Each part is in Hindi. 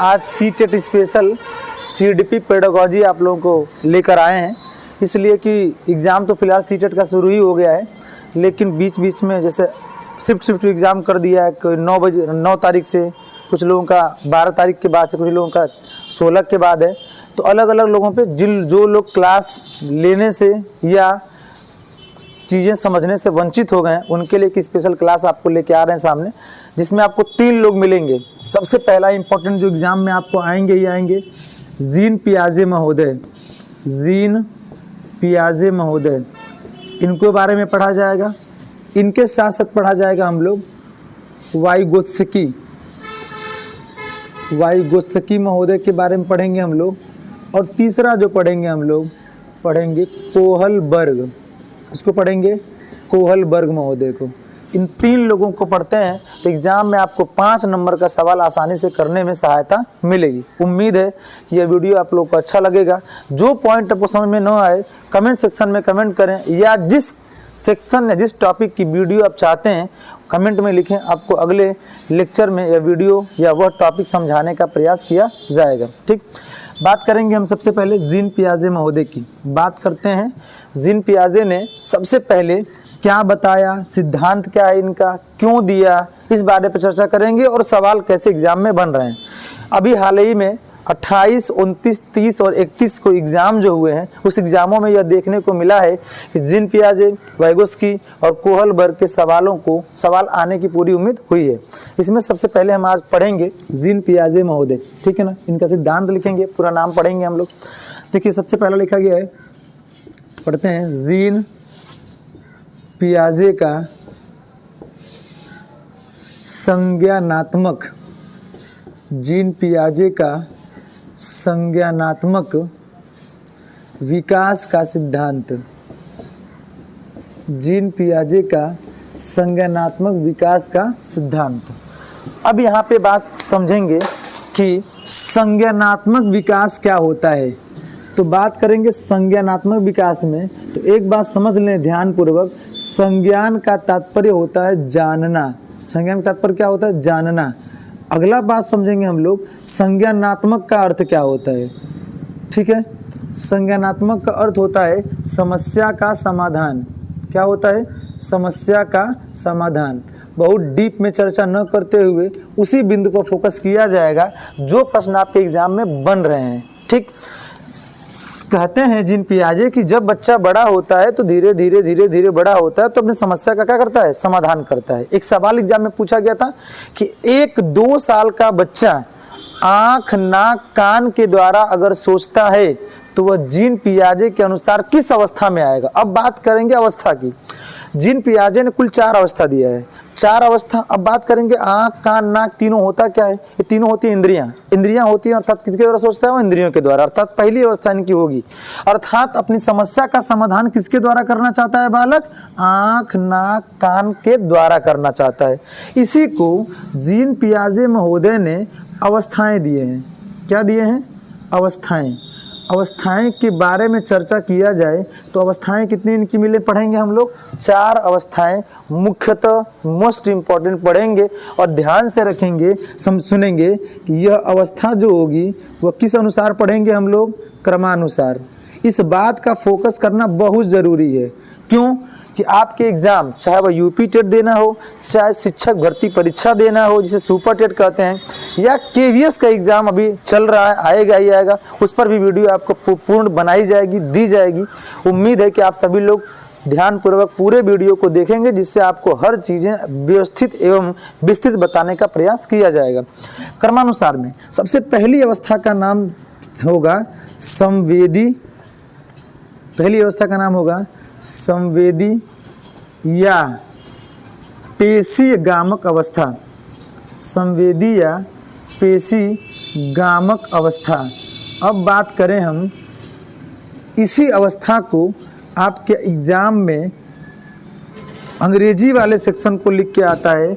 आज सीटेट स्पेशल सीडीपी पेडागोजी आप लोगों को लेकर आए हैं, इसलिए कि एग्ज़ाम तो फिलहाल सीटेट का शुरू ही हो गया है, लेकिन बीच बीच में जैसे शिफ्ट एग्ज़ाम कर दिया है। कोई 9 तारीख से, कुछ लोगों का 12 तारीख के बाद से, कुछ लोगों का 16 के बाद है। तो अलग अलग लोगों पे जो लोग क्लास लेने से या चीज़ें समझने से वंचित हो गए हैं, उनके लिए एक स्पेशल क्लास आपको लेके आ रहे हैं सामने, जिसमें आपको 3 लोग मिलेंगे। सबसे पहला इम्पोर्टेंट जो एग्ज़ाम में आपको आएंगे ही आएंगे, जीन पियाजे महोदय, जीन पियाजे महोदय, इनके बारे में पढ़ा जाएगा। इनके साथ साथ पढ़ा जाएगा हम लोग वाइगोत्स्की महोदय के बारे में पढ़ेंगे हम लोग। और तीसरा जो पढ़ेंगे हम लोग, पढ़ेंगे कोहलबर्ग, इसको पढ़ेंगे कोहलबर्ग महोदय को। इन 3 लोगों को पढ़ते हैं तो एग्ज़ाम में आपको 5 नंबर का सवाल आसानी से करने में सहायता मिलेगी। उम्मीद है कि यह वीडियो आप लोगों को अच्छा लगेगा। जो पॉइंट आपको समझ में न आए, कमेंट सेक्शन में कमेंट करें, या जिस सेक्शन या जिस टॉपिक की वीडियो आप चाहते हैं कमेंट में लिखें। आपको अगले लेक्चर में या वीडियो या वह टॉपिक समझाने का प्रयास किया जाएगा। ठीक, बात करेंगे हम सबसे पहले जीन पियाजे महोदय की। बात करते हैं, जीन पियाजे ने सबसे पहले क्या बताया, सिद्धांत क्या है इनका, क्यों दिया, इस बारे पर चर्चा करेंगे और सवाल कैसे एग्जाम में बन रहे हैं। अभी हाल ही में 28, 29, 30 और 31 को एग्ज़ाम जो हुए हैं, उस एग्ज़ामों में यह देखने को मिला है कि जीन पियाजे, वाइगोत्स्की और कोहलबर्ग के सवाल आने की पूरी उम्मीद हुई है। इसमें सबसे पहले हम आज पढ़ेंगे जीन पियाजे महोदय, ठीक है ना। इनका सिद्धांत लिखेंगे, पूरा नाम पढ़ेंगे हम लोग। देखिए सबसे पहला लिखा गया है, पढ़ते हैं, जीन पियाजे का संज्ञानात्मक, जीन पियाजे का संज्ञानात्मक विकास का सिद्धांत, जीन पियाजे का संज्ञानात्मक विकास का सिद्धांत। अब यहाँ पे बात समझेंगे कि संज्ञानात्मक विकास क्या होता है। तो बात करेंगे संज्ञानात्मक विकास में, तो एक बात समझ लें ध्यानपूर्वक, संज्ञान का तात्पर्य होता है जानना। संज्ञान का तात्पर्य क्या होता है? जानना। अगला बात समझेंगे हम लोग, संज्ञानात्मक का अर्थ क्या होता है। ठीक है, संज्ञानात्मक का अर्थ होता है समस्या का समाधान। क्या होता है? समस्या का समाधान। बहुत डीप में चर्चा न करते हुए उसी बिंदु पर फोकस किया जाएगा जो प्रश्न आपके एग्जाम में बन रहे हैं। ठीक, कहते हैं जीन पियाजे कि जब बच्चा बड़ा होता है तो धीरे धीरे बड़ा होता है तो अपनी समस्या का क्या करता है? समाधान करता है। एक सवाल एग्जाम में पूछा गया था कि 1-2 साल का बच्चा आँख, नाक, कान के द्वारा अगर सोचता है तो वह जीन पियाजे के अनुसार किस अवस्था में आएगा। अब बात करेंगे अवस्था की। जीन पियाजे ने कुल 4 अवस्था दिया है, 4 अवस्था। अब बात करेंगे आँख, कान, नाक, तीनों होता क्या है? ये तीनों होती है इंद्रियां होती हैं, अर्थात किसके द्वारा सोचता है? वो इंद्रियों के द्वारा। अर्थात पहली अवस्था इनकी होगी, अर्थात अपनी समस्या का समाधान किसके द्वारा करना चाहता है बालक? आँख, नाक, कान के द्वारा करना चाहता है। इसी को जीन पियाजे महोदय ने अवस्थाएं दिए हैं। क्या दिए हैं? अवस्थाएं। अवस्थाएं के बारे में चर्चा किया जाए तो अवस्थाएं कितनी इनकी मिले पढ़ेंगे हम लोग? 4 अवस्थाएं मुख्यतः मोस्ट इम्पॉर्टेंट पढ़ेंगे और ध्यान से रखेंगे, सुनेंगे कि यह अवस्था जो होगी वह किस अनुसार पढ़ेंगे हम लोग? क्रमानुसार। इस बात का फोकस करना बहुत ज़रूरी है। क्यों? कि आपके एग्ज़ाम, चाहे वह यूपी टेट देना हो, चाहे शिक्षक भर्ती परीक्षा देना हो जिसे सुपर टेट कहते हैं, या केवीएस का एग्ज़ाम अभी चल रहा है, आएगा ही आएगा, उस पर भी वीडियो आपको पूर्ण बनाई जाएगी, दी जाएगी। उम्मीद है कि आप सभी लोग ध्यानपूर्वक पूरे वीडियो को देखेंगे, जिससे आपको हर चीज़ें व्यवस्थित एवं विस्तृत बताने का प्रयास किया जाएगा। क्रमानुसार में सबसे पहली अवस्था का नाम होगा संवेदी। पहली अवस्था का नाम होगा संवेदी या पेशी गामक अवस्था। संवेदी या पेशी गामक अवस्था। अब बात करें हम, इसी अवस्था को आपके एग्ज़ाम में अंग्रेजी वाले सेक्शन को लिख के आता है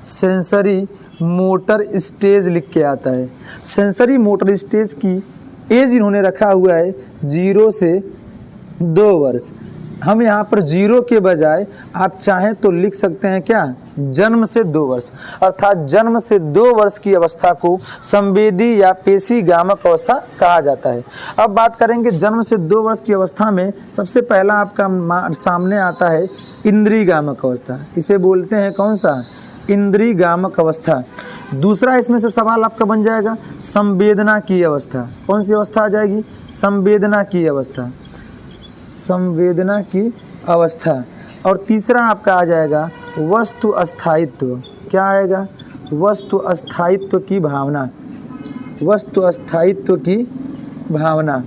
सेंसरी मोटर स्टेज लिख के आता है। सेंसरी मोटर स्टेज की एज इन्होंने रखा हुआ है 0 से 2 वर्ष। हम यहाँ पर 0 के बजाय आप चाहें तो लिख सकते हैं क्या, जन्म से 2 वर्ष, अर्थात जन्म से 2 वर्ष की अवस्था को संवेदी या पेशीगामक अवस्था कहा जाता है। अब बात करेंगे जन्म से 2 वर्ष की अवस्था में सबसे पहला आपका सामने आता है इंद्रियगामक अवस्था। इसे बोलते हैं कौन सा, इंद्रियगामक अवस्था। दूसरा इसमें से सवाल आपका बन जाएगा संवेदना की अवस्था। कौन सी अवस्था आ जाएगी, संवेदना की अवस्था, संवेदना की अवस्था। और तीसरा आपका आ जाएगा वस्तु अस्थायित्व। क्या आएगा, वस्तु अस्थायित्व की भावना, वस्तु अस्थायित्व की भावना,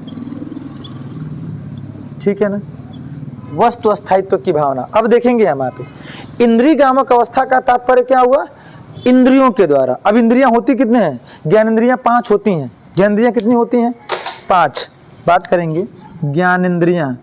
ठीक है ना, वस्तु अस्थायित्व की भावना। अब देखेंगे हम यहाँ पे इंद्रियगामक अवस्था का तात्पर्य क्या हुआ, इंद्रियों के द्वारा। अब इंद्रियां होती कितने हैं, ज्ञानेंद्रियां 5 होती हैं। ज्ञानेंद्रियां कितनी होती हैं, 5। बात करेंगे ज्ञानेंद्रियां,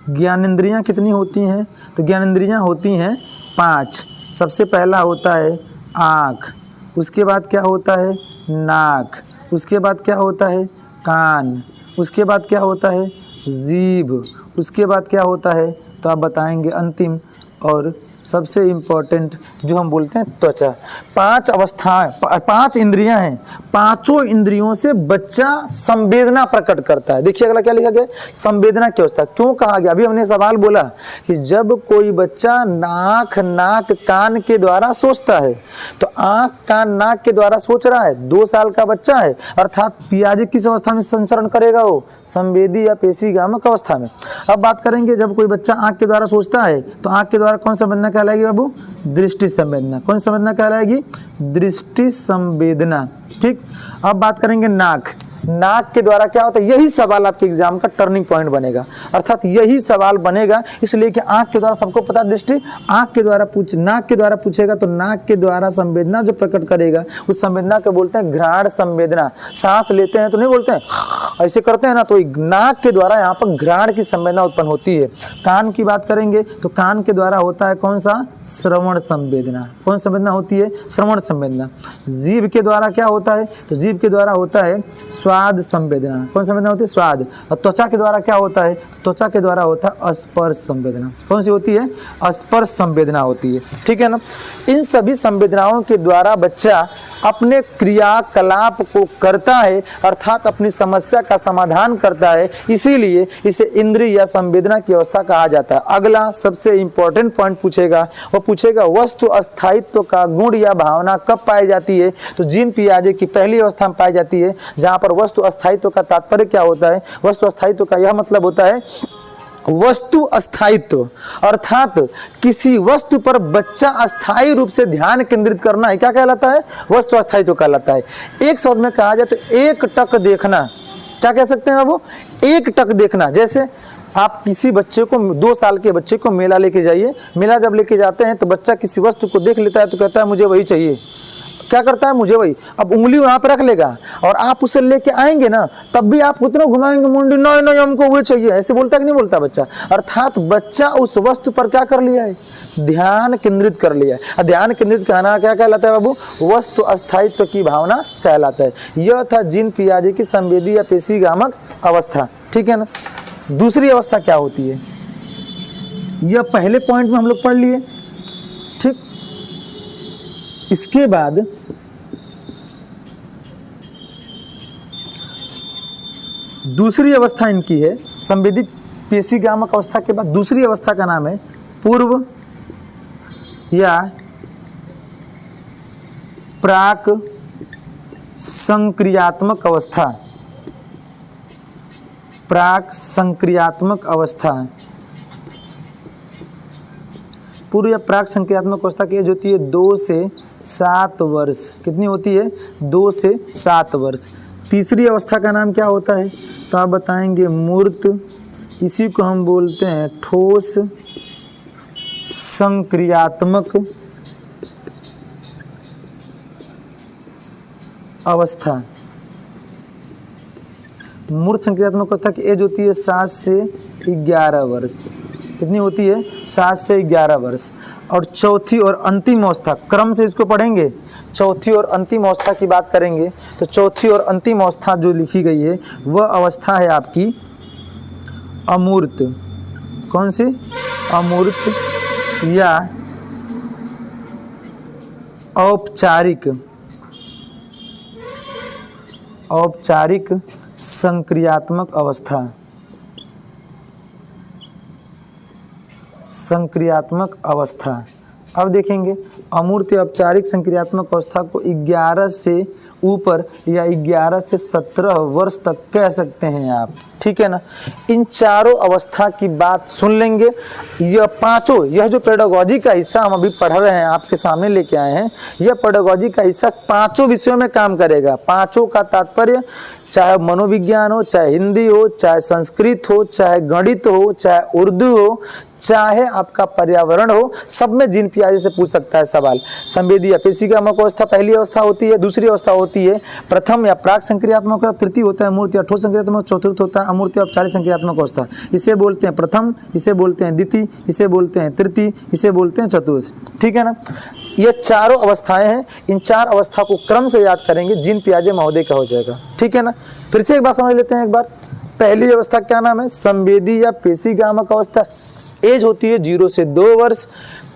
ज्ञानेंद्रियां कितनी होती हैं, तो ज्ञानेंद्रियां होती हैं 5। सबसे पहला होता है आँख, उसके बाद क्या होता है नाक, उसके बाद क्या होता है कान, उसके बाद क्या होता है जीभ, उसके बाद क्या होता है, तो आप बताएंगे अंतिम और सबसे इम्पोर्टेंट जो हम बोलते हैं त्वचा। 5 अवस्थाएं, 5 इंद्रियां हैं, पांचों इंद्रियों से बच्चा संवेदना प्रकट करता है। देखिए अगला क्या लिखा गया, संवेदना की अवस्था। क्यों कहा गया, अभी हमने सवाल बोला कि जब कोई बच्चा आँख नाक कान के द्वारा सोचता है, तो आँख कान नाक के द्वारा सोच रहा है, 2 साल का बच्चा है, अर्थात पियाजी किस अवस्था में संचरण करेगा, वो संवेदी या पेशीगामक अवस्था में। अब बात करेंगे जब कोई बच्चा आँख के द्वारा सोचता है, तो आँख के द्वारा कौन सा संवेदना कहलाएगी बाबू, दृष्टि संवेदना। कौन संवेदना कहलाएगी, दृष्टि संवेदना। ठीक, अब बात करेंगे नाक। नाक के द्वारा क्या होता है, यही सवाल आपके एग्जाम का टर्निंग पॉइंट बनेगा, अर्थात यही सवाल बनेगा, इसलिए कि आंख के द्वारा सबको पता दृष्टि, आंख के द्वारा नाक के द्वारा पूछेगा, तो नाक के द्वारा संवेदना जो प्रकट करेगा उस संवेदना को बोलते हैं घ्राण संवेदना। सांस लेते हैं तो नहीं बोलते हैं ऐसे करते हैं ना, तो नाक के द्वारा यहाँ पर घ्राण की संवेदना उत्पन्न होती है। कान की बात करेंगे तो कान के द्वारा होता है कौन सा, श्रवण संवेदना। कौन संवेदना होती है, श्रवण संवेदना। जीभ के द्वारा क्या होता है, तो जीभ के द्वारा होता है स्वाद संवेदना। कौन संवेदना होती है, स्वाद। और त्वचा के द्वारा क्या होता है, त्वचा के द्वारा होता है स्पर्श संवेदना। कौन सी होती है, स्पर्श संवेदना होती है। ठीक है ना, इन सभी संवेदनाओं के द्वारा बच्चा अपने क्रियाकलाप को करता है, अर्थात अपनी समस्या का समाधान करता है, इसीलिए इसे इंद्रिय या संवेदना की अवस्था कहा जाता है। अगला सबसे इंपॉर्टेंट पॉइंट पूछेगा, वो पूछेगा वस्तु अस्थायित्व का गुण या भावना कब पाई जाती है, तो जीन पियाजे की पहली अवस्था में पाई जाती है, जहां पर वस्तु अस्थायित्व का तात्पर्य क्या होता है, वस्तु अस्थायित्व का यह मतलब होता है वस्तु अस्थायित्व, अर्थात किसी वस्तु पर बच्चा अस्थायी रूप से ध्यान केंद्रित करना है, क्या कहलाता है, वस्तु अस्थायित्व कहलाता है। एक शब्द में कहा जाए तो एक टक देखना, क्या कह सकते हैं बाबू, एक टक देखना। जैसे आप किसी बच्चे को, 2 साल के बच्चे को मेला लेके जाइए, मेला जब लेके जाते हैं तो बच्चा किसी वस्तु को देख लेता है तो कहता है मुझे वही चाहिए, क्या करता है, मुझे वही। अब उंगली वहां पर रख लेगा और आप उसे लेके आएंगे ना, तब भी आप उतना घुमाएंगे मुंडी, नहीं नहीं हमको वही चाहिए, ऐसे बोलता कि नहीं बोलता बच्चा। अर्थात बच्चा उस वस्तु पर क्या कर लिया है, ध्यान केंद्रित कर लिया है। ध्यान केंद्रित करना क्या कहलाता है बाबू, वस्तु अस्थायित्व की भावना कहलाता है। यह था जीन पियाजे की संवेदी या पेशीगामक अवस्था। ठीक है ना, दूसरी अवस्था क्या होती है, यह पहले पॉइंट में हम लोग पढ़ लिए। ठीक, इसके बाद दूसरी अवस्था इनकी है संवेदी पेशीगामक अवस्था के बाद दूसरी अवस्था का नाम है पूर्व या प्राक संक्रियात्मक अवस्था। प्राक संक्रियात्मक अवस्था, पूर्व या प्राक संक्रियात्मक अवस्था की एज होती है 2 से 7 वर्ष। कितनी होती है, 2 से 7 वर्ष। तीसरी अवस्था का नाम क्या होता है, तो आप बताएंगे मूर्त, इसी को हम बोलते हैं ठोस संक्रियात्मक अवस्था। मूर्त संक्रियात्मक अवस्था की एज होती है 7 से 11 वर्ष। कितनी होती है, 7 से 11 वर्ष। और चौथी और अंतिम अवस्था, क्रम से इसको पढ़ेंगे, चौथी और अंतिम अवस्था की बात करेंगे तो चौथी और अंतिम अवस्था जो लिखी गई है वह अवस्था है आपकी अमूर्त, कौन सी? अमूर्त या औपचारिक, औपचारिक संक्रियात्मक अवस्था, संक्रियात्मक अवस्था। अब देखेंगे अमूर्त औपचारिक संक्रियात्मक अवस्था को 11 से ऊपर या 11 से 17 वर्ष तक कह सकते हैं आप, ठीक है ना। इन चारों अवस्था की बात सुन लेंगे। यह पांचों, यह जो पेडागोजी का हिस्सा हम अभी पढ़ रहे हैं, आपके सामने लेके आए हैं, यह पेडागोजी का हिस्सा पांचों विषयों में काम करेगा। पांचों का तात्पर्य चाहे मनोविज्ञान हो, चाहे हिंदी हो, चाहे संस्कृत हो, चाहे गणित हो, चाहे उर्दू हो, चाहे आपका पर्यावरण हो, सब में जीन पियाजे से पूछ सकता है सवाल। संवेदी या पेशिकात्मक अवस्था पहली अवस्था होती है। दूसरी अवस्था होती है प्रथम या प्राक संक्रियात्मक, तृतीय होता है मूर्त या ठोस संक्रियात्मक, चतुर्थ होता है अमूर्त या औपचारिक संक्रियात्मक अवस्था। इसे बोलते हैं प्रथम, इसे बोलते हैं द्वितीय, इसे बोलते हैं तृतीय, इसे बोलते हैं चतुर्थ, ठीक है ना। ये चारों अवस्थाएं हैं। इन चार अवस्था को क्रम से याद करेंगे, जीन पियाजे महोदय का हो जाएगा, ठीक है ना। फिर से एक बात समझ लेते हैं एक बार। पहली अवस्था क्या नाम है? संवेदी या पेशिकात्मक अवस्था। एज होती है 0 से 2 वर्ष।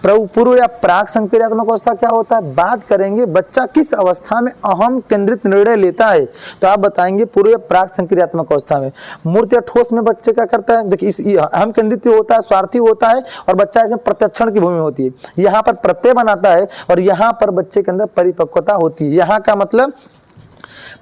पूर्व या प्राक संक्रियात्मक अवस्था क्या होता है? बात करेंगे बच्चा किस अवस्था में अहम केंद्रित निर्णय लेता है, तो आप बताएंगे पूर्व या प्राक संक्रियात्मक अवस्था में। मूर्त या ठोस में बच्चे क्या करता है? देखिए, इस अहम केंद्रित होता है, स्वार्थी होता है, और बच्चा इसमें प्रत्यक्षण की भूमि होती है। यहाँ पर प्रत्यय बनाता है और यहाँ पर बच्चे के अंदर परिपक्वता होती है। यहाँ का मतलब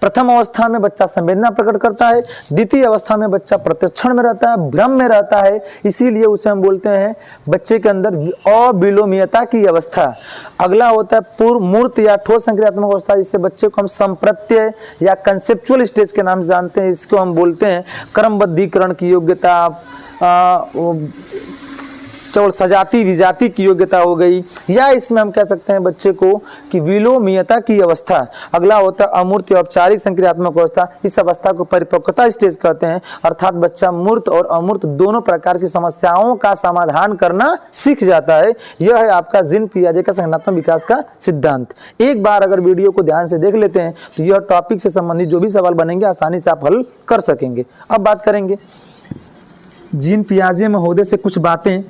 प्रथम अवस्था में बच्चा संवेदना प्रकट करता है, द्वितीय अवस्था में बच्चा प्रत्यक्षण में रहता है, भ्रम में रहता है, इसीलिए उसे हम बोलते हैं बच्चे के अंदर अविलोमीयता की अवस्था। अगला होता है पूर्व मूर्त या ठोस संक्रियात्मक अवस्था, जिससे बच्चे को हम संप्रत्यय या कंसेप्चुअल स्टेज के नाम से जानते हैं। इसको हम बोलते हैं क्रमबद्धीकरण की योग्यता, केवल सजाती विजाति की योग्यता हो गई, या इसमें हम कह सकते हैं बच्चे को कि विलोमीयता की अवस्था। अगला होता है अमूर्त औपचारिक संक्रियात्मक अवस्था। इस अवस्था को परिपक्वता स्टेज कहते हैं, अर्थात बच्चा मूर्त और अमूर्त दोनों प्रकार की समस्याओं का समाधान करना सीख जाता है। यह है आपका जीन पियाजे का संज्ञानात्मक विकास का सिद्धांत। एक बार अगर वीडियो को ध्यान से देख लेते हैं तो यह टॉपिक से संबंधित जो भी सवाल बनेंगे आसानी से आप हल कर सकेंगे। अब बात करेंगे जीन पियाजे महोदय से कुछ बातें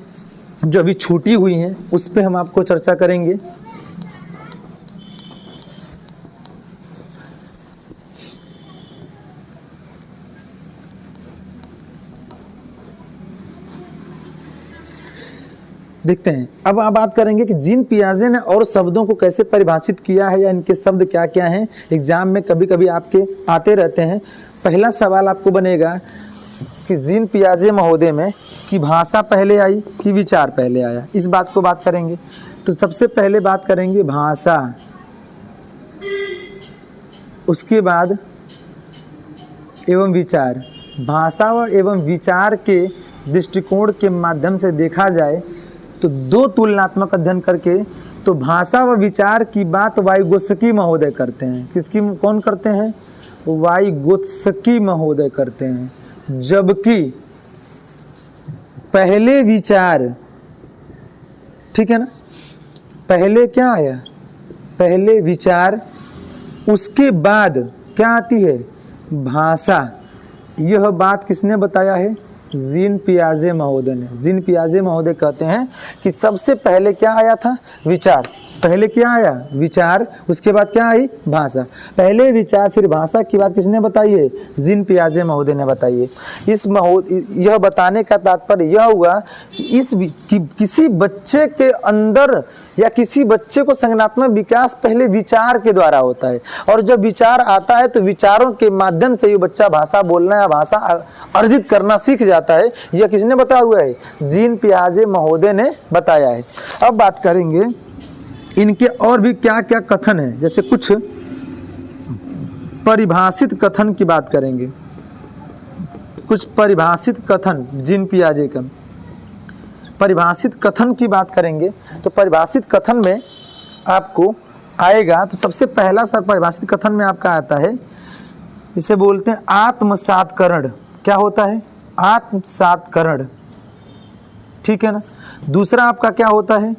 जो अभी छूटी हुई हैं, उस पे हम आपको चर्चा करेंगे। देखते हैं। अब आप बात करेंगे कि जीन पियाजे ने और शब्दों को कैसे परिभाषित किया है, या इनके शब्द क्या क्या हैं। एग्जाम में कभी कभी आपके आते रहते हैं। पहला सवाल आपको बनेगा कि जीन पियाजे महोदय में कि भाषा पहले आई कि विचार पहले आया, इस बात को बात करेंगे। तो सबसे पहले बात करेंगे भाषा, उसके बाद एवं विचार। भाषा व एवं विचार के दृष्टिकोण के माध्यम से देखा जाए तो दो तुलनात्मक अध्ययन करके तो भाषा व विचार की बात वाइगोत्स्की महोदय करते हैं। किसकी? कौन करते हैं? वाइगोत्स्की महोदय करते हैं। जबकि पहले विचार, ठीक है ना, पहले क्या आया? पहले विचार, उसके बाद क्या आती है? भाषा। यह बात किसने बताया है? जीन पियाजे महोदय ने। जीन पियाजे महोदय कहते हैं कि सबसे पहले क्या आया था? विचार। पहले क्या आया? विचार, उसके बाद क्या आई? भाषा। पहले विचार फिर भाषा की बात किसने बताई है? जीन पियाजे महोदय ने बताई है। यह बताने का तात्पर्य यह हुआ कि किसी बच्चे के अंदर या किसी बच्चे को संज्ञानात्मक विकास पहले विचार के द्वारा होता है, और जब विचार आता है तो विचारों के माध्यम से ये बच्चा भाषा बोलना या भाषा अर्जित करना सीख जाता है। यह किसने बताया हुआ है? जीन पियाजे महोदय ने बताया है। अब बात करेंगे इनके और भी क्या क्या कथन है, जैसे कुछ परिभाषित कथन की बात करेंगे। कुछ परिभाषित कथन जीन पियाजे का, परिभाषित कथन की बात करेंगे तो परिभाषित कथन में आपको आएगा, तो सबसे पहला सर परिभाषित कथन में आपका आता है, इसे बोलते हैं आत्मसात्करण। क्या होता है? आत्मसात्करण, ठीक है ना। दूसरा आपका क्या होता है?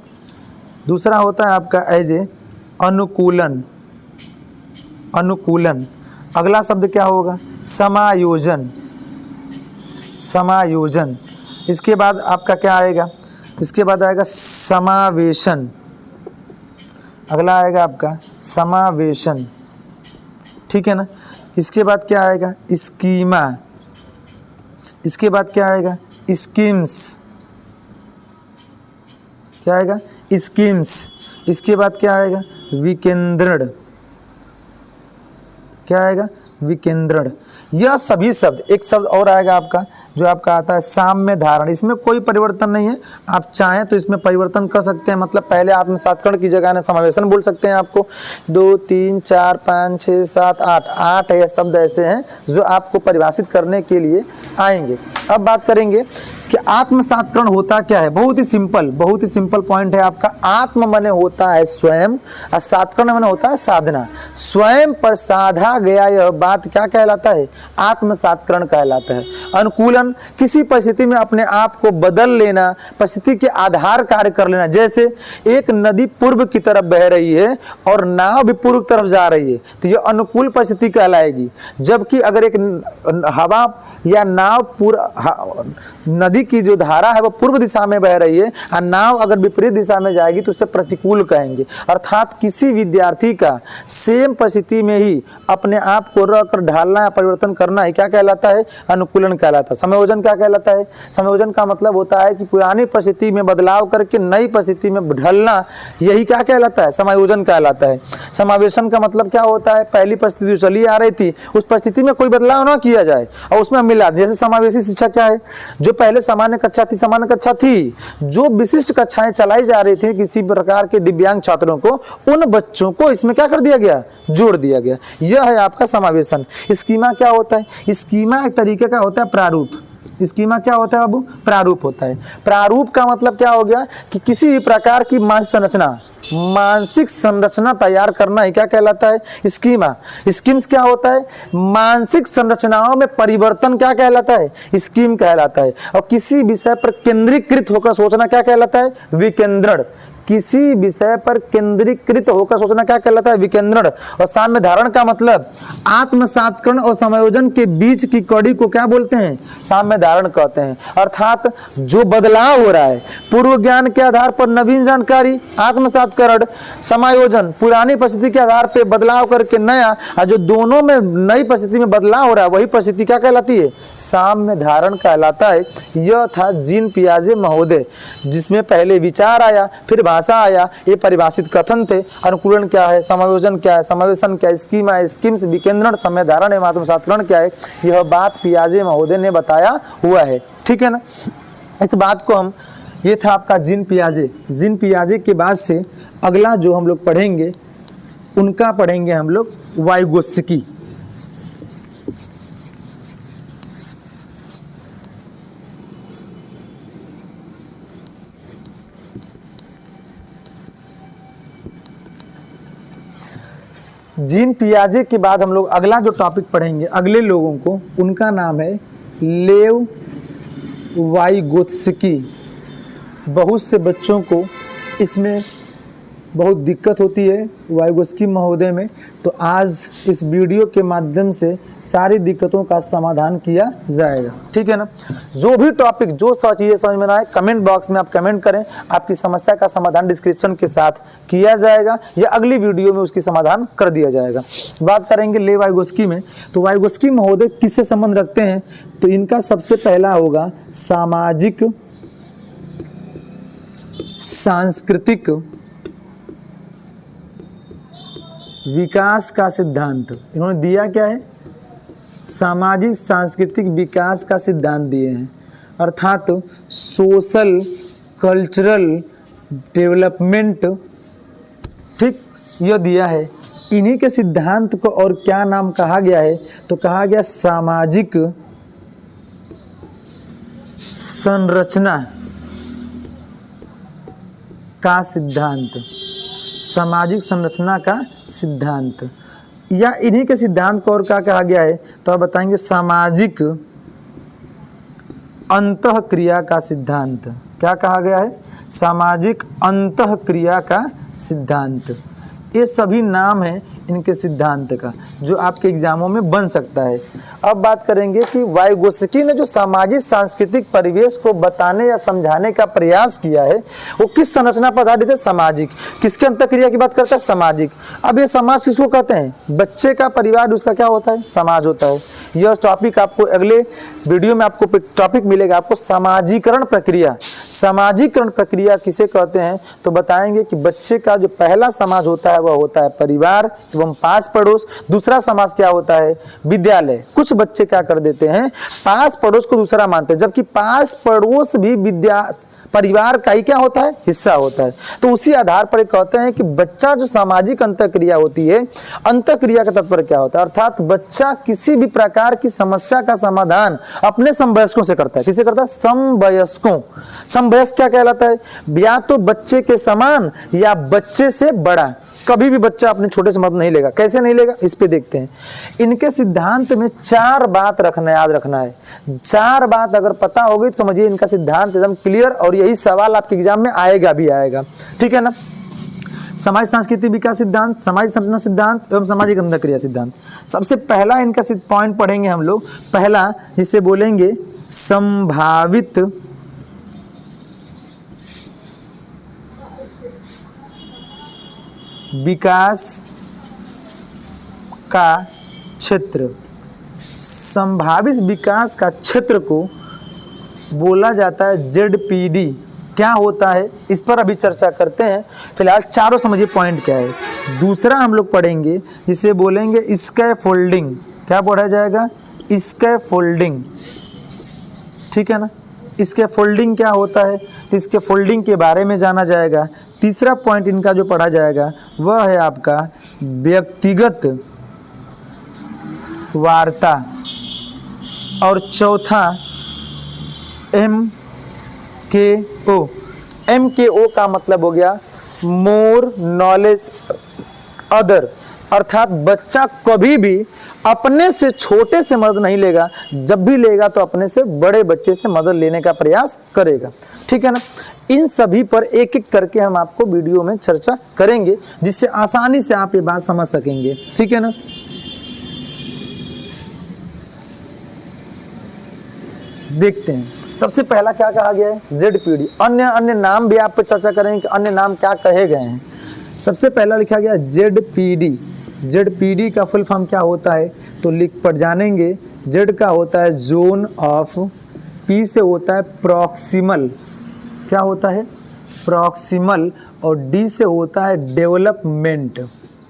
दूसरा होता है आपका एज ए अनुकूलन। अनुकूलन। अगला शब्द क्या होगा? समायोजन। समायोजन। इसके बाद आपका क्या आएगा, इसके बाद आएगा समावेशन, अगला आएगा आपका समावेशन, ठीक है ना। इसके बाद क्या आएगा, स्कीमा, इसके बाद क्या आएगा, स्कीम्स, क्या आएगा, स्कीम्स। इसके बाद क्या आएगा, विकेंद्रण, क्या आएगा, विकेंद्रण। यह सभी शब्द, एक शब्द और आएगा आपका जो आपका आता है साम्य धारण। इसमें कोई परिवर्तन नहीं है, आप चाहें तो इसमें परिवर्तन कर सकते हैं। मतलब पहले आत्मसात्करण की जगह ना समावेशन बोल सकते हैं। आपको 2 3 4 5 6 7 8 ये शब्द ऐसे हैं जो आपको परिभाषित करने के लिए आएंगे। अब बात करेंगे कि आत्मसात्करण होता क्या है। बहुत ही सिंपल पॉइंट है आपका। आत्म माने होता है स्वयं और सात्करण माने होता है साधना। स्वयं पर साधा गया यह बात क्या कहलाता है, आत्मसात्करण कहलाता है। अनुकूलन, किसी परिस्थिति में अपने आप को बदल लेना, परिस्थिति के आधार कार्य कर लेना। जैसे एक नदी पूर्व की तरफ बह रही है और नाव भी पूर्व की तरफ जा रही है तो यह अनुकूल परिस्थिति कहलाएगी। जबकि अगर एक हवा या नाव नदी की जो धारा है वो पूर्व दिशा में बह रही है और नाव अगर विपरीत दिशा में जाएगी तो उसे प्रतिकूल कहेंगे। अर्थात किसी विद्यार्थी का सेम परिस्थिति में ही अपने आप को रखकर ढालना या परिवर्तन करना ही क्या कहलाता है, अनुकूलन कहलाता है। समायोजन क्या कहलाता है, समायोजन का मतलब होता है कि पुरानी परिस्थिति में बदलाव करके नई परिस्थिति में ढलना, यही क्या कहलाता है, समायोजन कहलाता है। समावेशन का मतलब क्या होता है, पहली परिस्थिति जो चली आ रही थी उस परिस्थिति में कोई बदलाव ना किया जाए और उसमें मिला। जैसे समावेशी शिक्षा क्या है, जो पहले सामान्य कक्षा थी, जो विशिष्ट कक्षाएं चलाई जा रही थी किसी प्रकार के दिव्यांग छात्रों को, उन बच्चों को इसमें क्या कर दिया गया, जोड़ दिया गया। यह है आपका समावेशन। स्कीमा क्या होता है, स्कीमा एक तरीके का होता है प्रारूप। स्कीमा क्या होता है बाबू, प्रारूप होता है। प्रारूप का मतलब क्या हो गया कि किसी भी प्रकार की मानसिक संरचना तैयार करना ही क्या कहलाता है, स्कीमा। स्कीम्स क्या होता है, मानसिक संरचनाओं में परिवर्तन क्या कहलाता है, स्कीम कहलाता है। और किसी विषय पर केंद्रीकृत होकर सोचना क्या कहलाता है, विकेंद्रण। किसी विषय पर केंद्रीकृत होकर सोचना क्या कहलाता है, विकेंद्रण। और साम्य धारण का मतलब आत्मसात्करण और समायोजन के बीच की कड़ी को क्या बोलते हैं, साम्य धारण कहते हैं। अर्थात जो बदलाव हो रहा है, पूर्व ज्ञान के आधार पर नवीन जानकारी आत्मसात्करण, समायोजन पुरानी परिस्थिति के आधार पर बदलाव करके नया, और जो दोनों में नई परिस्थिति में बदलाव हो रहा है वही परिस्थिति क्या कहलाती है, साम्य धारण कहलाता है। यह था जीन पियाजे महोदय, जिसमें पहले विचार आया फिर भाषा आया, ये परिभाषित कथन थे। अनुकूलन क्या है, समायोजन क्या है, समावेशन क्या है, स्कीमा है, स्कीम्स, विकेंद्रण, समय धारण एवं आत्मसात्करण क्या है, यह बात पियाजे महोदय ने बताया हुआ है। ठीक है ना। इस बात को हम, ये था आपका जीन पियाजे। जीन पियाजे के बाद से अगला जो हम लोग पढ़ेंगे उनका पढ़ेंगे हम लोग वाइगोत्स्की। जीन पियाजे के बाद हम लोग अगला जो टॉपिक पढ़ेंगे अगले लोगों को, उनका नाम है लेव वाइगोत्स्की। बहुत से बच्चों को इसमें बहुत दिक्कत होती है वाइगोत्स्की महोदय में, तो आज इस वीडियो के माध्यम से सारी दिक्कतों का समाधान किया जाएगा। ठीक है ना। जो भी टॉपिक, जो चीज़ें समझ में ना आए, कमेंट बॉक्स में आप कमेंट करें, आपकी समस्या का समाधान डिस्क्रिप्शन के साथ किया जाएगा या अगली वीडियो में उसकी समाधान कर दिया जाएगा। बात करेंगे लेव वाइगोत्स्की में, तो वाइगोत्स्की महोदय किससे संबंध रखते हैं, तो इनका सबसे पहला होगा सामाजिक सांस्कृतिक विकास का सिद्धांत। इन्होंने दिया क्या है, सामाजिक सांस्कृतिक विकास का सिद्धांत दिए हैं। अर्थात सोशल कल्चरल डेवलपमेंट, ठीक, यह दिया है। इन्हीं के सिद्धांत को और क्या नाम कहा गया है, तो कहा गया सामाजिक संरचना का सिद्धांत। सामाजिक संरचना का सिद्धांत, या इन्हीं के सिद्धांत को और क्या कहा गया है, तो आप बताएंगे सामाजिक अंतःक्रिया का सिद्धांत। क्या कहा गया है, सामाजिक अंतःक्रिया का सिद्धांत। ये सभी नाम हैं इनके सिद्धांत का जो आपके एग्जामों में बन सकता है। अब बात करेंगे कि वाइगोत्स्की ने जो सामाजिक सांस्कृतिक परिवेश को बताने या समझाने का प्रयास किया है वो किस संरचना पर आधारित है? सामाजिक। किसके अंतःक्रिया की बात करता है? सामाजिक। अब ये समाज किसको कहते हैं? बच्चे का परिवार उसका क्या होता है? समाज होता है। यह टॉपिक आपको अगले वीडियो में आपको टॉपिक मिलेगा आपको, सामाजिकरण प्रक्रिया। सामाजिकरण प्रक्रिया किसे कहते हैं तो बताएंगे कि बच्चे का जो पहला समाज होता है वह होता है परिवार एवं पास पड़ोस। दूसरा समाज क्या होता है? विद्यालय। कुछ बच्चे क्या कर देते हैं, पास पड़ोस को दूसरा मानते हैं, जबकि पास पड़ोस भी परिवार का ही क्या होता है? हिस्सा होता है। तो उसी आधार पर कहते हैं कि बच्चा जो सामाजिक अंतःक्रिया होती है, अंतःक्रिया का तात्पर्य क्या होता है? अर्थात बच्चा किसी भी प्रकार की समस्या का समाधान अपने समवयस्कों से करता है। किसे करता है? समवयस्कों। समवयस्क क्या कहलाता है? या तो बच्चे के समान या बच्चे से बड़ा। कभी भी बच्चा अपने छोटे से मदद नहीं लेगा। कैसे नहीं लेगा इस पे देखते हैं। इनके सिद्धांत में 4 बात याद रखना है। 4 बात अगर पता होगी तो समझिए इनका सिद्धांत एकदम क्लियर, और यही सवाल आपके एग्जाम में आएगा भी आएगा। ठीक है ना? समाज सांस्कृतिक विकास सिद्धांत, समाज संरचना सिद्धांत एवं सामाजिक अंतःक्रिया सिद्धांत। सबसे पहला इनका पॉइंट पढ़ेंगे हम लोग। पहला जिसे बोलेंगे संभावित विकास का क्षेत्र। संभावित विकास का क्षेत्र को बोला जाता है ZPD। क्या होता है इस पर अभी चर्चा करते हैं। फिलहाल चारों समझिए पॉइंट क्या है। दूसरा हम लोग पढ़ेंगे जिसे बोलेंगे स्कैफोल्डिंग। क्या पढ़ा जाएगा? स्कैफोल्डिंग। ठीक है ना? स्कैफोल्डिंग क्या होता है तो स्कैफोल्डिंग के बारे में जाना जाएगा। तीसरा पॉइंट इनका जो पढ़ा जाएगा वह है आपका व्यक्तिगत वार्ता। और चौथा MKO। MKO का मतलब हो गया मोर नॉलेज अदर। अर्थात बच्चा कभी भी अपने से छोटे से मदद नहीं लेगा, जब भी लेगा तो अपने से बड़े बच्चे से मदद लेने का प्रयास करेगा। ठीक है ना? इन सभी पर एक एक करके हम आपको वीडियो में चर्चा करेंगे, जिससे आसानी से आप ये बात समझ सकेंगे। ठीक है ना? देखते हैं। सबसे पहला क्या कहा गया है? ZPD। अन्य नाम भी आप पे चर्चा करेंगे कि अन्य नाम क्या कहे गए हैं। सबसे पहला लिखा गया ZPD। ZPD का फुल फॉर्म क्या होता है तो लिख पढ़ जानेंगे। Z का होता है जोन ऑफ, P से होता है प्रॉक्सिमल। क्या होता है? प्रॉक्सिमल। और D से होता है डेवलपमेंट।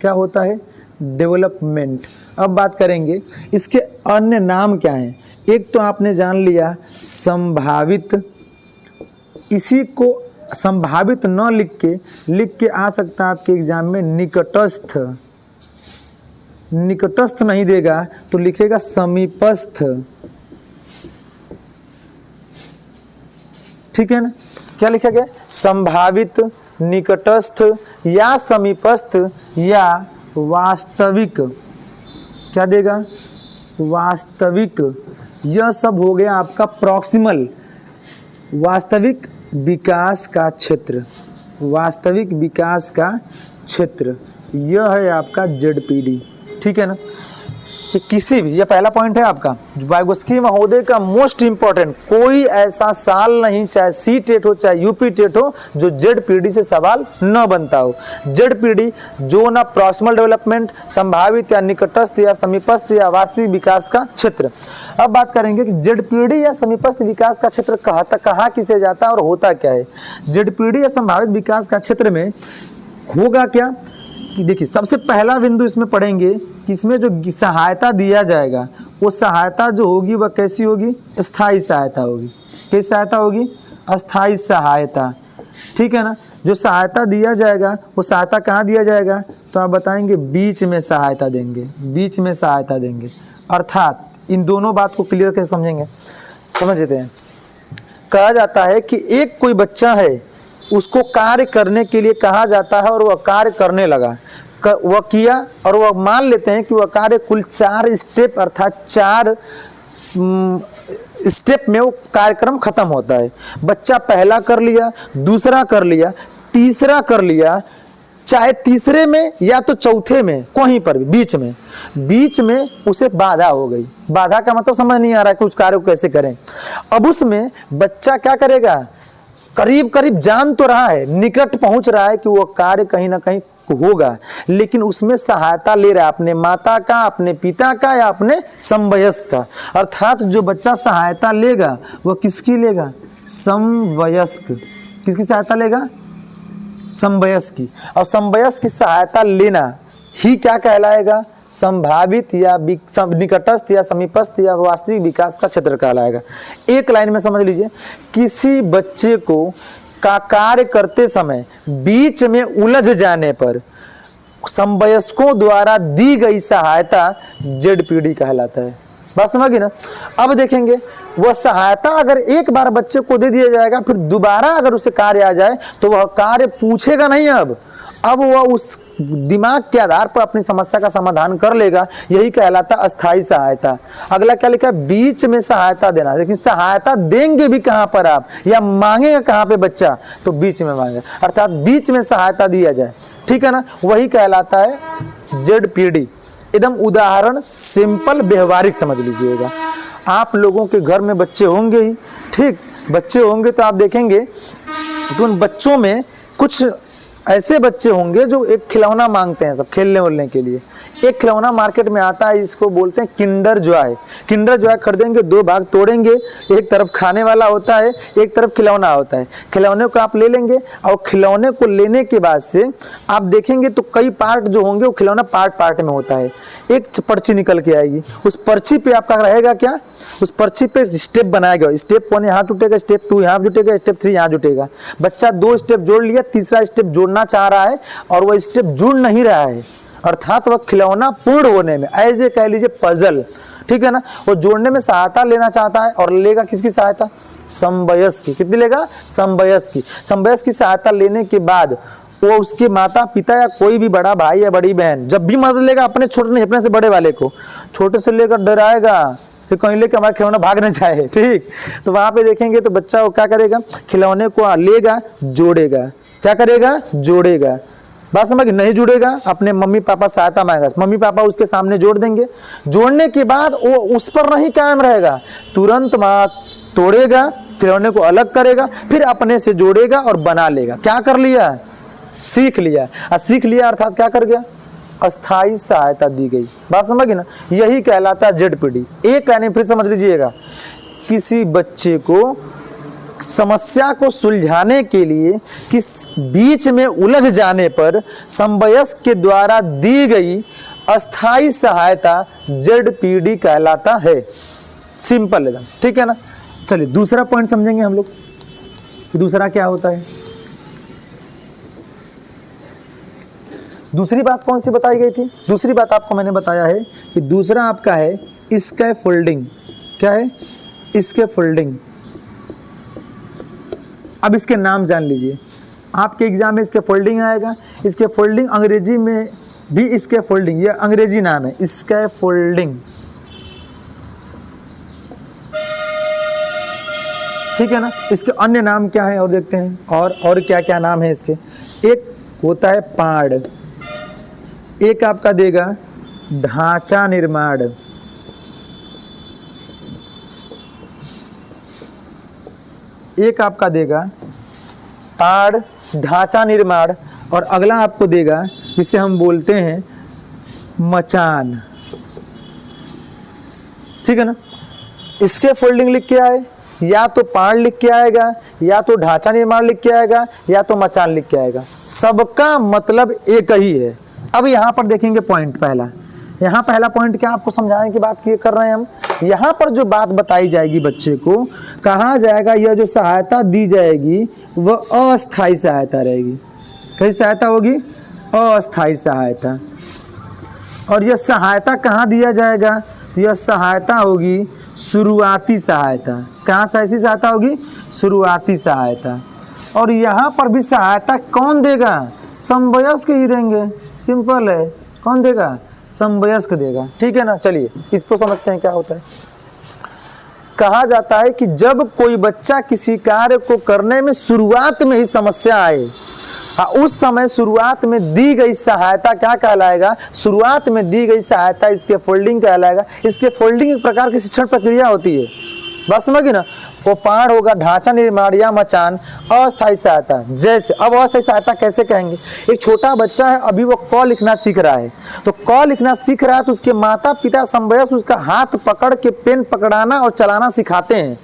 क्या होता है? डेवलपमेंट। अब बात करेंगे इसके अन्य नाम क्या हैं। एक तो आपने जान लिया संभावित। इसी को संभावित न लिख के आ सकता है आपके एग्जाम में निकटस्थ। निकटस्थ नहीं देगा तो लिखेगा समीपस्थ। ठीक है ना? क्या लिखा गया? संभावित, निकटस्थ या समीपस्थ या वास्तविक। क्या देगा? वास्तविक। यह सब हो गया आपका प्रॉक्सिमल, वास्तविक विकास का क्षेत्र। वास्तविक विकास का क्षेत्र यह है आपका ZPD। ठीक है ना? कि किसी भी, यह पहला पॉइंट है आपका वाइगोत्स्की महोदय का मोस्ट इंपॉर्टेंट। कोई ऐसा साल नहीं, चाहे CTET हो चाहे UP TET हो, जो ZPD से सवाल न बनता हो। ZPD zone of proximal development, संभावित या निकटस्थ या समीपस्थ या वास्तविक विकास का क्षेत्र। अब बात करेंगे कि ZPD या समीपस्थ विकास का क्षेत्र कहाँ किसे जाता है और होता क्या है। ZPD या संभावित विकास का क्षेत्र में होगा क्या कि देखिए, सबसे पहला बिंदु इसमें पढ़ेंगे कि इसमें जो सहायता दिया जाएगा वो सहायता जो होगी वह कैसी होगी? स्थायी सहायता होगी। कैसी सहायता होगी? अस्थायी सहायता। ठीक है ना? जो सहायता दिया जाएगा वो सहायता कहाँ दिया जाएगा तो आप बताएंगे बीच में सहायता देंगे। बीच में सहायता देंगे। अर्थात इन दोनों बात को क्लियर कैसे समझेंगे, समझ लेते हैं। कहा जाता है कि एक कोई बच्चा है, उसको कार्य करने के लिए कहा जाता है और वह कार्य करने लगा, वह किया और वह मान लेते हैं कि वह कार्य कुल 4 स्टेप अर्थात 4 स्टेप में वो कार्यक्रम खत्म होता है। बच्चा पहला कर लिया, दूसरा कर लिया, तीसरा कर लिया, चाहे तीसरे में या तो चौथे में, कहीं पर भी बीच में उसे बाधा हो गई। बाधा का मतलब समझ नहीं आ रहा है कि उस कार्य को कैसे करें। अब उसमें बच्चा क्या करेगा, करीब करीब जान तो रहा है, निकट पहुंच रहा है कि वो कार्य कहीं ना कहीं होगा, लेकिन उसमें सहायता ले रहा है अपने माता का, अपने पिता का या अपने समवयस्क का। अर्थात जो बच्चा सहायता लेगा वो किसकी लेगा, समवयस्क। किसकी सहायता लेगा, समवयस्क की। और समवयस्क की सहायता लेना ही क्या कहलाएगा, संभावित या निकटस्थ या समीपस्थ या वास्तविक विकास का क्षेत्र कहलाएगा। एक लाइन में समझ लीजिए, किसी बच्चे को का कार्य करते समय बीच में उलझ जाने पर समवयस्कों द्वारा दी गई सहायता ZPD कहलाता है। बात समझ गई ना। अब देखेंगे वह सहायता अगर एक बार बच्चे को दे दिया जाएगा, फिर दोबारा अगर उसे कार्य आ जाए तो वह कार्य पूछेगा नहीं। अब वह उस दिमाग के आधार पर अपनी समस्या का समाधान कर लेगा। यही कहलाता अस्थाई सहायता। अगला क्या लिखा है, बीच में सहायता देना। लेकिन सहायता देंगे भी कहां पर आप, या मांगेगा कहां पे बच्चा, तो बीच में मांगेगा, अर्थात बीच में सहायता दिया जाए। ठीक है ना, वही कहलाता है ZPD। एकदम उदाहरण सिंपल व्यवहारिक समझ लीजिएगा। आप लोगों के घर में बच्चे होंगे ही, ठीक, बच्चे होंगे तो आप देखेंगे तो उन बच्चों में कुछ ऐसे बच्चे होंगे जो एक खिलौना मांगते हैं सब खेलने वलने के लिए। एक खिलौना मार्केट में आता है, इसको बोलते हैं किंडर जॉय। किंडर जॉय खरीदेंगे, दो भाग तोड़ेंगे, एक तरफ खाने वाला होता है, एक तरफ खिलौना होता है। खिलौने को आप ले लेंगे और खिलौने को लेने के बाद से आप देखेंगे तो कई पार्ट जो होंगे वो खिलौना पार्ट पार्ट में होता है। एक पर्ची निकल के आएगी, उस पर्ची पे आपका रहेगा क्या, उस पर्ची पे स्टेप बनाया गया। स्टेप 1 यहाँ जुटेगा, स्टेप 2 यहाँ जुटेगा, स्टेप 3 यहाँ जुटेगा। बच्चा 2 स्टेप जोड़ लिया, तीसरा स्टेप जोड़ना चाह रहा है और वह स्टेप जुड़ नहीं रहा है, अर्थात वह खिलौना पूर्ण होने में, ऐसे कह लीजिए पजल, ठीक है ना, वो जोड़ने में सहायता लेना चाहता है और लेगा किसकी सहायता, समवयस्क की। कितनी लेगा, समवयस्क की। समवयस्क की सहायता लेने के बाद वो उसके माता पिता या कोई भी बड़ा भाई या बड़ी बहन जब भी मदद लेगा, अपने छोटे नहीं, अपने से बड़े वाले को, छोटे से लेकर डराएगा कि कहीं लेकर हमारा खिलौना भाग न जाए। ठीक, तो वहां पे देखेंगे तो बच्चा वो क्या करेगा, खिलौने को लेगा, जोड़ेगा। क्या करेगा, जोड़ेगा। बात समझ, नहीं जुड़ेगा, अपने मम्मी पापा सहायता मांगेगा, मम्मी पापा उसके सामने जोड़ देंगे। जोड़ने के बाद वो उस पर नहीं कायम रहेगा, तुरंत तोड़ेगा, खिलौने को अलग करेगा, फिर अपने से जोड़ेगा और बना लेगा। क्या कर लिया, सीख लिया। और सीख लिया अर्थात क्या कर गया, अस्थाई सहायता दी गई। बात समझ गई ना, यही कहलाता है ZPD। एक लाइन फिर समझ लीजिएगा, किसी बच्चे को समस्या को सुलझाने के लिए किस बीच में उलझ जाने पर समवयस्क के द्वारा दी गई अस्थाई सहायता ZPD कहलाता है। सिंपल एकदम, ठीक है ना। चलिए दूसरा पॉइंट समझेंगे हम लोग, दूसरा क्या होता है। दूसरी बात कौन सी बताई गई थी, दूसरी बात आपको मैंने बताया है कि दूसरा आपका है स्कैफोल्डिंग। क्या है, स्कैफोल्डिंग। अब इसके नाम जान लीजिए, आपके एग्जाम में स्कैफोल्डिंग आएगा। स्कैफोल्डिंग अंग्रेजी में भी स्कैफोल्डिंग, यह अंग्रेजी नाम है स्कैफोल्डिंग, ठीक है ना। इसके अन्य नाम क्या है और देखते हैं, और क्या क्या नाम है इसके। एक होता है पाड़, एक आपका देगा ढांचा निर्माण, एक आपका देगा पाड़ ढांचा निर्माण, और अगला आपको देगा जिसे हम बोलते हैं मचान, ठीक है ना। इसके फोल्डिंग लिख के आए, या तो पाड़ लिख के आएगा, या तो ढांचा निर्माण लिख के आएगा, या तो मचान लिख के आएगा, सबका मतलब एक ही है। अब यहाँ पर देखेंगे पॉइंट पहला, यहाँ पहला पॉइंट क्या आपको समझाने की बात कर रहे हैं हम। यहाँ पर जो बात बताई जाएगी बच्चे को, कहा जाएगा यह जो सहायता दी जाएगी वह अस्थाई सहायता रहेगी। कैसी सहायता होगी, अस्थाई सहायता। और यह सहायता कहाँ दिया जाएगा, यह सहायता होगी शुरुआती सहायता। कहाँ से ऐसी सहायता होगी, शुरुआती सहायता। और यहाँ पर भी सहायता कौन देगा, समवयस्क ही देंगे, सिंपल है। कौन देगा, समवयस्क देगा, ठीक है ना। चलिए इसको समझते हैं क्या होता है। कहा जाता है कि जब कोई बच्चा किसी कार्य को करने में शुरुआत में ही समस्या आए हाँ, उस समय शुरुआत में दी गई सहायता क्या कहलाएगा? शुरुआत में दी गई सहायता इसके फोल्डिंग कहलाएगा। इसके फोल्डिंग एक प्रकार की शिक्षण प्रक्रिया होती है, बात समझिए ना। वो पाठ होगा ढांचा निर्माण या मचान, अस्थायी सहायता। जैसे अब अस्थायी सहायता कैसे कहेंगे? एक छोटा बच्चा है, अभी वो क लिखना सीख रहा है, तो क लिखना सीख रहा है तो उसके माता पिता समवयस्क उसका हाथ पकड़ के पेन पकड़ाना और चलाना सिखाते हैं।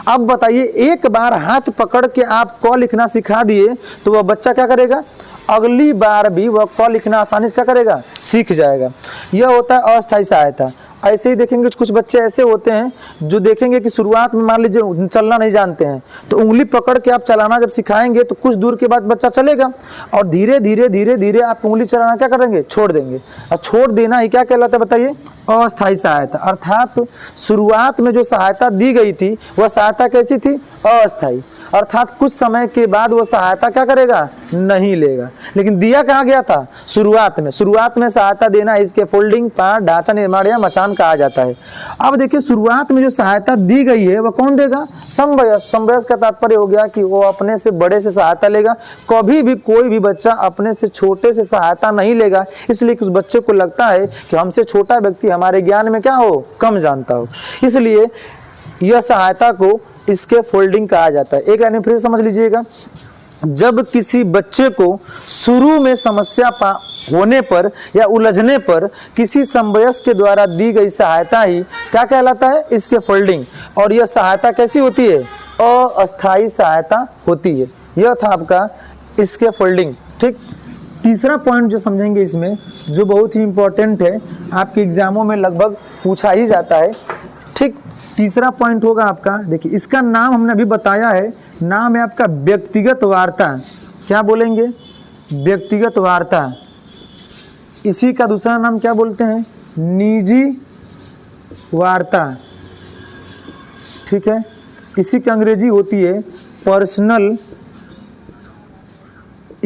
अब बताइए, एक बार हाथ पकड़ के आप क लिखना सिखा दिए तो वह बच्चा क्या करेगा? अगली बार भी वह क लिखना आसानी से क्या करेगा? सीख जाएगा। यह होता है अस्थायी सहायता। ऐसे ही देखेंगे कुछ बच्चे ऐसे होते हैं जो देखेंगे कि शुरुआत में मान लीजिए चलना नहीं जानते हैं, तो उंगली पकड़ के आप चलाना जब सिखाएंगे तो कुछ दूर के बाद बच्चा चलेगा, और धीरे धीरे धीरे धीरे आप उंगली चलाना क्या करेंगे? छोड़ देंगे। और छोड़ देना ही क्या कहलाता है बताइए? अस्थायी सहायता। अर्थात शुरुआत में जो सहायता दी गई थी वह सहायता कैसी थी? अस्थायी। अर्थात कुछ समय के बाद वो सहायता क्या करेगा? नहीं लेगा। लेकिन दिया कहाँ गया था? शुरुआत में। शुरुआत में सहायता देना इसके फोल्डिंग, पाठ, ढांचा निर्माण या मचान कहा जाता है। अब देखिए, शुरुआत में जो सहायता दी गई है वह कौन देगा? समवयस्क। समवयस्क का तात्पर्य हो गया कि वो अपने से बड़े से सहायता लेगा। कभी भी कोई भी बच्चा अपने से छोटे से सहायता नहीं लेगा, इसलिए उस बच्चे को लगता है कि हमसे छोटा व्यक्ति हमारे ज्ञान में क्या हो? कम जानता हो, इसलिए यह सहायता को इसके फोल्डिंग कहा जाता है। एक लाइन फिर समझ लीजिएगा। जब किसी बच्चे को शुरू में समस्या होने पर या उलझने पर किसी समवयस्क के द्वारा दी गई सहायता ही क्या कहलाता है? इसके फोल्डिंग। और यह सहायता कैसी होती है? अस्थायी सहायता होती है। यह था आपका इसके फोल्डिंग। ठीक, तीसरा पॉइंट जो समझेंगे इसमें, जो बहुत ही इंपॉर्टेंट है, आपके एग्जामों में लगभग पूछा ही जाता है। ठीक, तीसरा पॉइंट होगा आपका, देखिए इसका नाम हमने अभी बताया है, नाम है आपका व्यक्तिगत वार्ता। क्या बोलेंगे? व्यक्तिगत वार्ता। इसी का दूसरा नाम क्या बोलते हैं? निजी वार्ता। ठीक है, इसी की अंग्रेजी होती है पर्सनल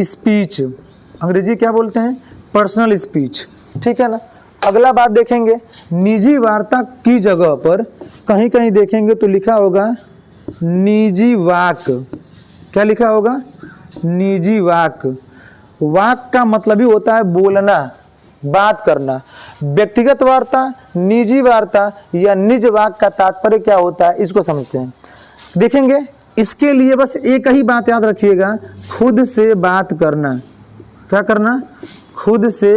स्पीच। अंग्रेजी क्या बोलते हैं? Personal speech. ठीक है ना। अगला बात देखेंगे, निजी वार्ता की जगह पर कहीं कहीं देखेंगे तो लिखा होगा निजी वाक। क्या लिखा होगा? निजी वाक। वाक का मतलब ही होता है बोलना, बात करना। व्यक्तिगत वार्ता, निजी वार्ता या निज वाक का तात्पर्य क्या होता है, इसको समझते हैं। देखेंगे, इसके लिए बस एक ही बात याद रखिएगा, खुद से बात करना। क्या करना? खुद से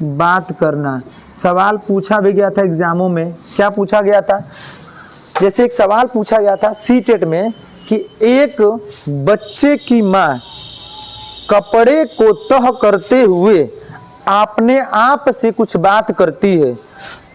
बात करना। सवाल पूछा भी गया था एग्जामों में। क्या पूछा गया था? जैसे एक सवाल पूछा गया था सीटेट में कि एक बच्चे की माँ कपड़े को तह करते हुए अपने आप से कुछ बात करती है,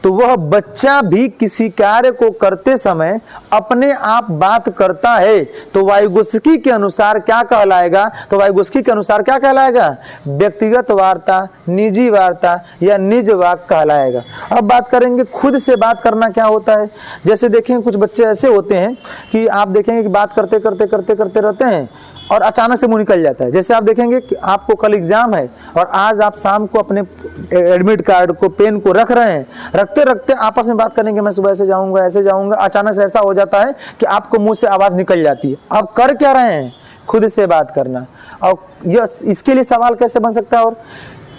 तो वह बच्चा भी किसी कार्य को करते समय अपने आप बात करता है, तो वाइगोत्स्की के अनुसार क्या कहलाएगा? तो वाइगोत्स्की के अनुसार क्या कहलाएगा? व्यक्तिगत वार्ता, निजी वार्ता या निज वाक कहलाएगा। अब बात करेंगे खुद से बात करना क्या होता है। जैसे देखेंगे कुछ बच्चे ऐसे होते हैं कि आप देखेंगे कि बात करते करते करते करते रहते हैं और अचानक से मुंह निकल जाता है। जैसे आप देखेंगे कि आपको कल एग्जाम है और आज आप शाम को अपने एडमिट कार्ड को, पेन को रख रहे हैं, रखते रखते आपस में बात करेंगे, मैं सुबह ऐसे जाऊंगा, ऐसे जाऊंगा, अचानक से ऐसा हो जाता है कि आपको मुंह से आवाज निकल जाती है। आप कर क्या रहे हैं? खुद से बात करना। और यह इसके लिए सवाल कैसे बन सकता है? और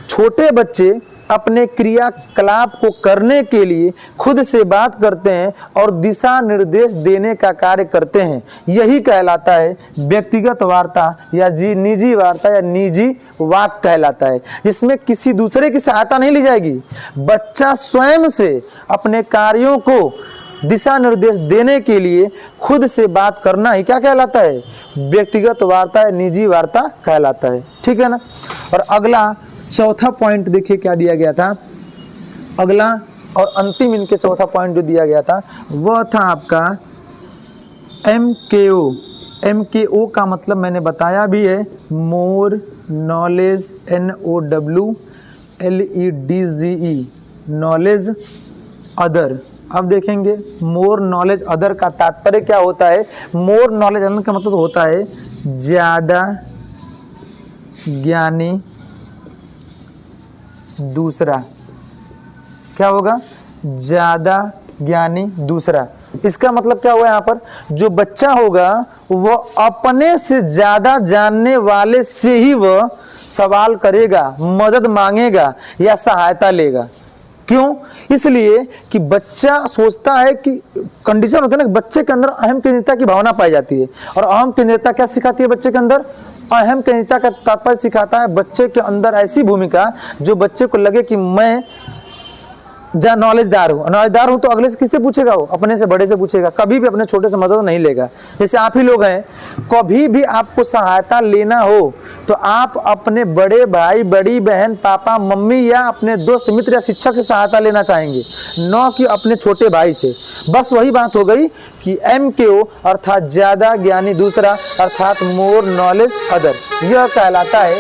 छोटे बच्चे अपने क्रियाकलाप को करने के लिए खुद से बात करते हैं और दिशा निर्देश देने का कार्य करते हैं, यही कहलाता है व्यक्तिगत वार्ता या निजी वार्ता या निजी वाक कहलाता है, जिसमें किसी दूसरे की सहायता नहीं ली जाएगी। बच्चा स्वयं से अपने कार्यों को दिशा निर्देश देने के लिए खुद से बात करना ही क्या कहलाता है? व्यक्तिगत वार्ता या निजी वार्ता कहलाता है। ठीक है ना। और अगला चौथा पॉइंट देखिए क्या दिया गया था। अगला और अंतिम इनके चौथा पॉइंट जो दिया गया था वह था आपका MKO। MKO का मतलब मैंने बताया भी है, more knowledge, NOWLEDGE, knowledge other. अब देखेंगे मोर नॉलेज अदर का तात्पर्य क्या होता है। मोर नॉलेज अदर का मतलब होता है ज्यादा ज्ञानी दूसरा। क्या होगा? ज्यादा ज्ञानी दूसरा। इसका मतलब क्या हुआ यहाँ पर, जो बच्चा होगा वो अपने से ज्यादा जानने वाले से ही वह सवाल करेगा, मदद मांगेगा या सहायता लेगा। क्यों? इसलिए कि बच्चा सोचता है कि कंडीशन होता है ना, बच्चे के अंदर अहम केंद्रिता की भावना पाई जाती है। और अहम केंद्रिता क्या सिखाती है बच्चे के अंदर? अहम केंद्रिता का तात्पर्य सिखाता है बच्चे के अंदर ऐसी भूमिका जो बच्चे को लगे कि मैं नॉलेजदार हूं तो अगले से किससे पूछेगा? वो अपने से बड़े से पूछेगा, कभी भी अपने छोटे से मदद नहीं लेगा। जैसे आप ही लोग हैं, कभी भी आपको सहायता लेना हो तो आप अपने बड़े भाई, बड़ी बहन, पापा, मम्मी या अपने दोस्त मित्र या शिक्षक से सहायता लेना चाहेंगे, न कि अपने छोटे भाई से। बस वही बात हो गई कि MKO अर्थात ज्यादा ज्ञानी दूसरा, अर्थात मोर नॉलेज अदर, यह कहलाता है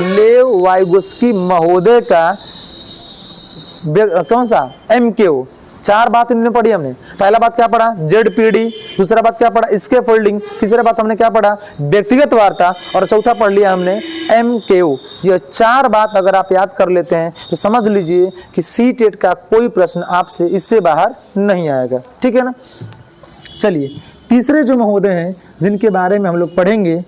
लेव वाइगोस्की महोदय का कौन सा MKO। 4 बात इन्होंने पढ़ी हमने। पहला बात क्या पढ़ा? ZPD। दूसरा बात क्या पढ़ा? स्कैफोल्डिंग। तीसरा बात हमने क्या पढ़ा? व्यक्तिगत वार्ता। और चौथा पढ़ लिया हमने MKO। यह 4 बात अगर आप याद कर लेते हैं तो समझ लीजिए कि CTET का कोई प्रश्न आपसे इससे बाहर नहीं आएगा। ठीक है ना? चलिए, तीसरे जो महोदय हैं जिनके बारे में हम लोग पढ़ेंगे,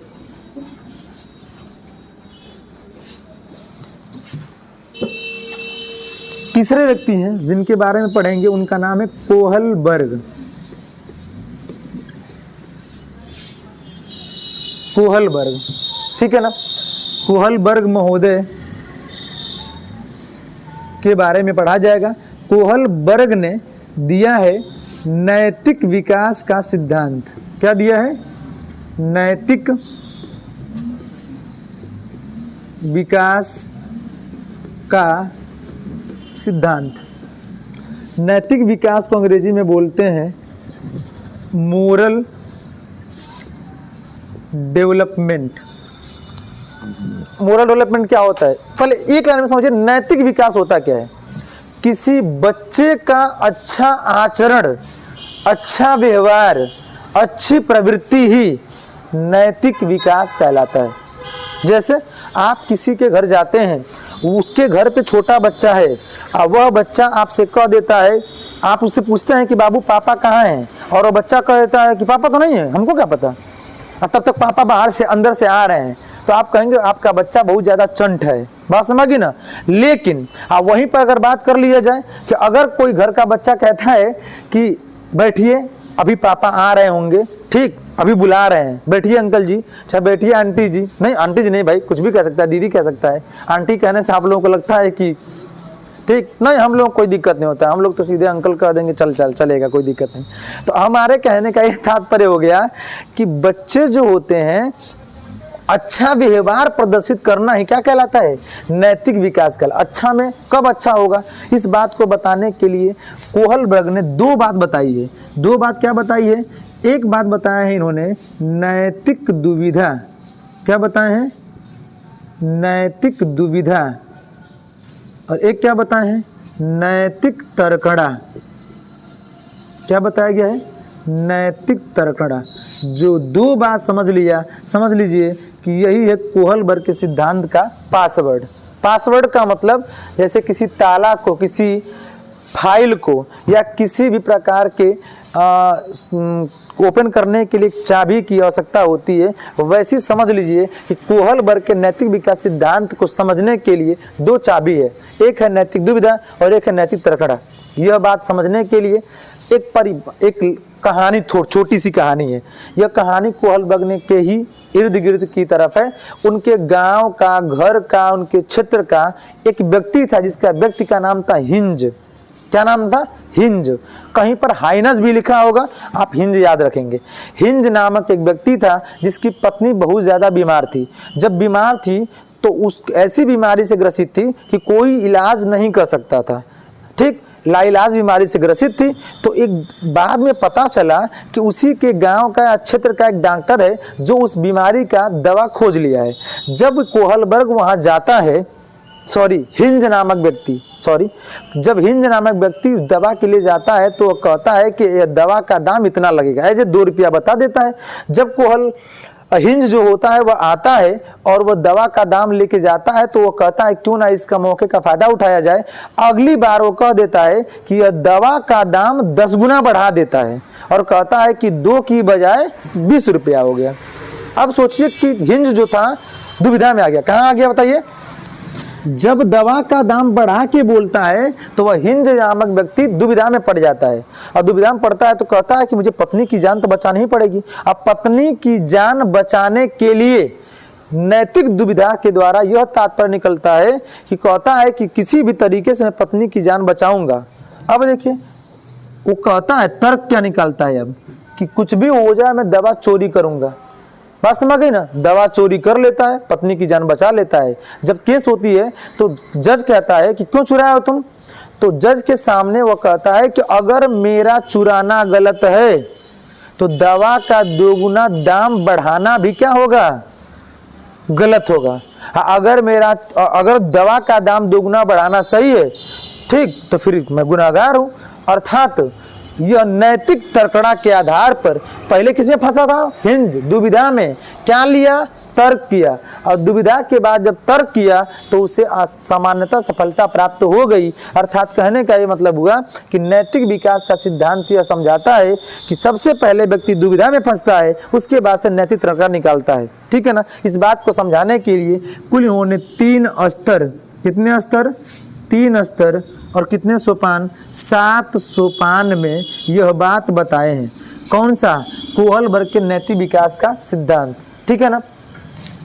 तीसरे व्यक्ति हैं जिनके बारे में पढ़ेंगे, उनका नाम है कोहलबर्ग। कोहलबर्ग, ठीक है ना? कोहलबर्ग महोदय के बारे में पढ़ा जाएगा। कोहलबर्ग ने दिया है नैतिक विकास का सिद्धांत। क्या दिया है? नैतिक विकास का सिद्धांत। नैतिक विकास को अंग्रेजी में बोलते हैं मोरल डेवलपमेंट। मोरल डेवलपमेंट क्या होता है? पहले एक लाइन में समझिए, नैतिक विकास होता क्या है? किसी बच्चे का अच्छा आचरण, अच्छा व्यवहार, अच्छी प्रवृत्ति ही नैतिक विकास कहलाता है। जैसे आप किसी के घर जाते हैं, उसके घर पे छोटा बच्चा है, वह बच्चा आपसे कह देता है, आप उससे पूछते हैं कि बाबू पापा कहाँ हैं, और वो बच्चा कह देता है कि पापा तो नहीं है, हमको क्या पता। तब तक पापा बाहर से अंदर से आ रहे हैं, तो आप कहेंगे आपका बच्चा बहुत ज़्यादा चंट है। बात समझिए ना? लेकिन वहीं पर अगर बात कर लिया जाए कि अगर कोई घर का बच्चा कहता है कि बैठिए अभी पापा आ रहे होंगे, ठीक, अभी बुला रहे हैं, बैठिए अंकल जी, अच्छा बैठिए आंटी जी, नहीं आंटी जी नहीं भाई, कुछ भी कह सकता है, दीदी कह सकता है। आंटी कहने से आप लोगों को लगता है कि ठीक नहीं, हम लोग कोई दिक्कत नहीं होता, हम लोग तो सीधे अंकल कह देंगे चलेगा, कोई दिक्कत नहीं। तो हमारे कहने का ये तात्पर्य हो गया कि बच्चे जो होते हैं, अच्छा व्यवहार प्रदर्शित करना ही क्या कहलाता है? नैतिक विकास कहलाता है। अच्छा में कब अच्छा होगा, इस बात को बताने के लिए कोहलबर्ग ने 2 बात बताई है। 2 बात क्या बताई है? एक बात बताया है इन्होंने नैतिक दुविधा। क्या बताए हैं? नैतिक दुविधा। और एक क्या बताए हैं? नैतिक तर्कड़ा। क्या बताया गया है? नैतिक तर्कड़ा। जो 2 बात समझ लीजिए कि यही है कोहलबर्ग के सिद्धांत का पासवर्ड। पासवर्ड का मतलब जैसे किसी ताला को, किसी फाइल को या किसी भी प्रकार के ओपन करने के लिए चाबी की आवश्यकता होती है, वैसी समझ लीजिए कि कोहलबर्ग के नैतिक विकास सिद्धांत को समझने के लिए 2 चाबी है, एक है नैतिक दुविधा और एक है नैतिक तर्कड़ा। यह बात समझने के लिए एक कहानी, छोटी सी कहानी है। यह कहानी कोहलबर्ग ने के ही इर्द गिर्द की तरफ है। उनके गांव का, घर का, उनके क्षेत्र का एक व्यक्ति था, जिसका व्यक्ति का नाम था हिंज। क्या नाम था? हिंज। कहीं पर हाइनस भी लिखा होगा, आप हिंज याद रखेंगे। हिंज नामक एक व्यक्ति था जिसकी पत्नी बहुत ज्यादा बीमार थी। जब बीमार थी तो उस ऐसी बीमारी से ग्रसित थी कि कोई इलाज नहीं कर सकता था, ठीक, लाइलाज बीमारी से ग्रसित थी। तो एक बाद में पता चला कि उसी के गांव का क्षेत्र का एक डॉक्टर है जो उस बीमारी का दवा खोज लिया है। जब कोहलबर्ग वहां जाता है, हिंज नामक व्यक्ति दवा के लिए जाता है, तो कहता है कि यह दवा का दाम इतना लगेगा, ऐसे 2 रुपया बता देता है। जब हिंज जो होता है वह आता है और वह दवा का दाम लेके जाता है, तो वो कहता है क्यों ना इसका मौके का फायदा उठाया जाए। अगली बार वो कह देता है कि यह दवा का दाम 10 गुना बढ़ा देता है और कहता है कि 2 की बजाय 20 रुपया हो गया। अब सोचिए कि हिंज जो था दुविधा में आ गया। कहाँ आ गया बताइए? जब दवा का दाम बढ़ा के बोलता है तो वह हिंज नामक व्यक्ति दुविधा में पड़ जाता है, और दुविधा में पड़ता है तो कहता है कि मुझे पत्नी की जान तो बचानी ही पड़ेगी। अब पत्नी की जान बचाने के लिए नैतिक दुविधा के द्वारा यह तात्पर्य निकलता है कि कहता है कि किसी भी तरीके से मैं पत्नी की जान बचाऊंगा। अब देखिए वो कहता है, तर्क क्या निकालता है अब कि कुछ भी हो जाए मैं दवा चोरी करूंगा। बात समझ गई ना? दवा चोरी कर लेता है, पत्नी की जान बचा लेता है। जब केस होती है तो जज कहता है कि क्यों चुराए हो तुम, तो जज के सामने वो कहता है कि अगर मेरा चुराना गलत है तो दवा का 2 गुना दाम बढ़ाना भी क्या होगा? गलत होगा। अगर दवा का दाम 2 गुना बढ़ाना सही है, ठीक, तो फिर मैं गुनाहगार हूं। अर्थात यह नैतिक तर्कड़ा के आधार पर पहले किसमें फंसा था? हिंज दुविधा में। क्या लिया? तर्क किया, और दुविधा के बाद जब तर्क किया तो उसे सामान्यतः सफलता प्राप्त हो गई। अर्थात कहने का ये मतलब हुआ कि नैतिक विकास का सिद्धांत यह समझाता है कि सबसे पहले व्यक्ति दुविधा में फंसता है, उसके बाद से नैतिक तर्कड़ा निकालता है। ठीक है ना? इस बात को समझाने के लिए कुल इन्होंने 3 स्तर, कितने स्तर? 3 स्तर और कितने सोपान? 7 सोपान में यह बात बताए हैं। कौन सा? कोहलबर्ग के नैतिक विकास का सिद्धांत। ठीक है ना?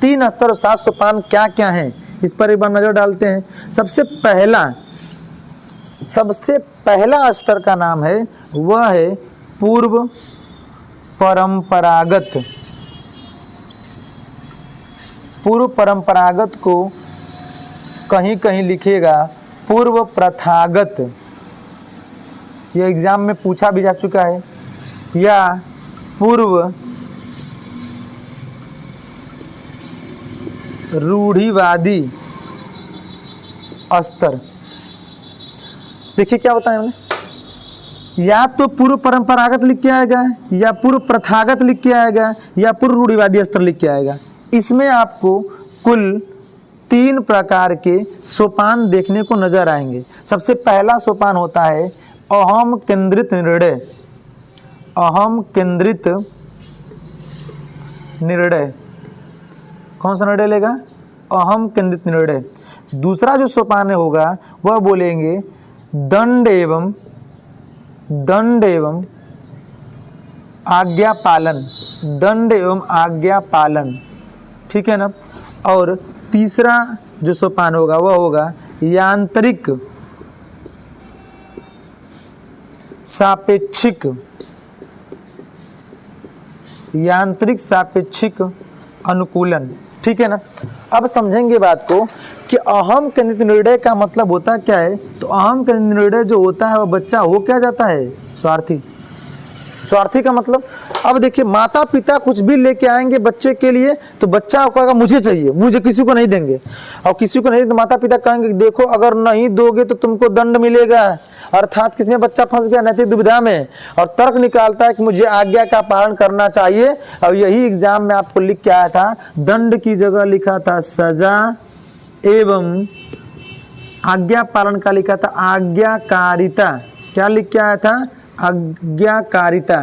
3 स्तर और 7 सोपान क्या क्या हैं, इस पर एक बार नजर डालते हैं। सबसे पहला स्तर का नाम है, वह है पूर्व परंपरागत। पूर्व परंपरागत को कहीं कहीं लिखिएगा पूर्व प्रथागत। यह एग्जाम में पूछा भी जा चुका है। या पूर्व रूढ़िवादी स्तर। देखिए क्या बताया हमने, या तो पूर्व परंपरागत लिख के आएगा, या पूर्व प्रथागत लिख के आएगा, या पूर्व रूढ़िवादी स्तर लिख के आएगा। इसमें आपको कुल 3 प्रकार के सोपान देखने को नजर आएंगे। सबसे पहला सोपान होता है अहम केंद्रित निर्णय। अहम केंद्रित निर्णय। कौन सा निर्णय लेगा? अहम केंद्रित निर्णय। दूसरा जो सोपान होगा वह बोलेंगे दंड एवं आज्ञा पालन। दंड एवं आज्ञा पालन। ठीक है ना? और तीसरा जो सोपान होगा वह होगा यांत्रिक सापेक्षिक। यांत्रिक सापेक्षिक अनुकूलन। ठीक है ना? अब समझेंगे बात को कि अहम केंद्रित निर्णय का मतलब होता क्या है। तो अहम केंद्रित निर्णय जो होता है वह बच्चा हो क्या जाता है? स्वार्थी। स्वार्थी का मतलब, अब देखिए माता पिता कुछ भी लेके आएंगे बच्चे के लिए तो बच्चा कहेगा मुझे चाहिए, मुझे किसी को नहीं देंगे। और किसी को नहीं तो माता पिता कहेंगे देखो अगर नहीं दोगे तो तुमको दंड मिलेगा। अर्थात किसमें बच्चा फंस गया? नैतिक दुविधा में। और तर्क निकालता है कि मुझे आज्ञा का पालन करना चाहिए। और यही एग्जाम में आपको लिख के आया था, दंड की जगह लिखा था सजा एवं आज्ञा पालन का लिखा था आज्ञाकारिता। क्या लिख के आया था? आज्ञाकारिता।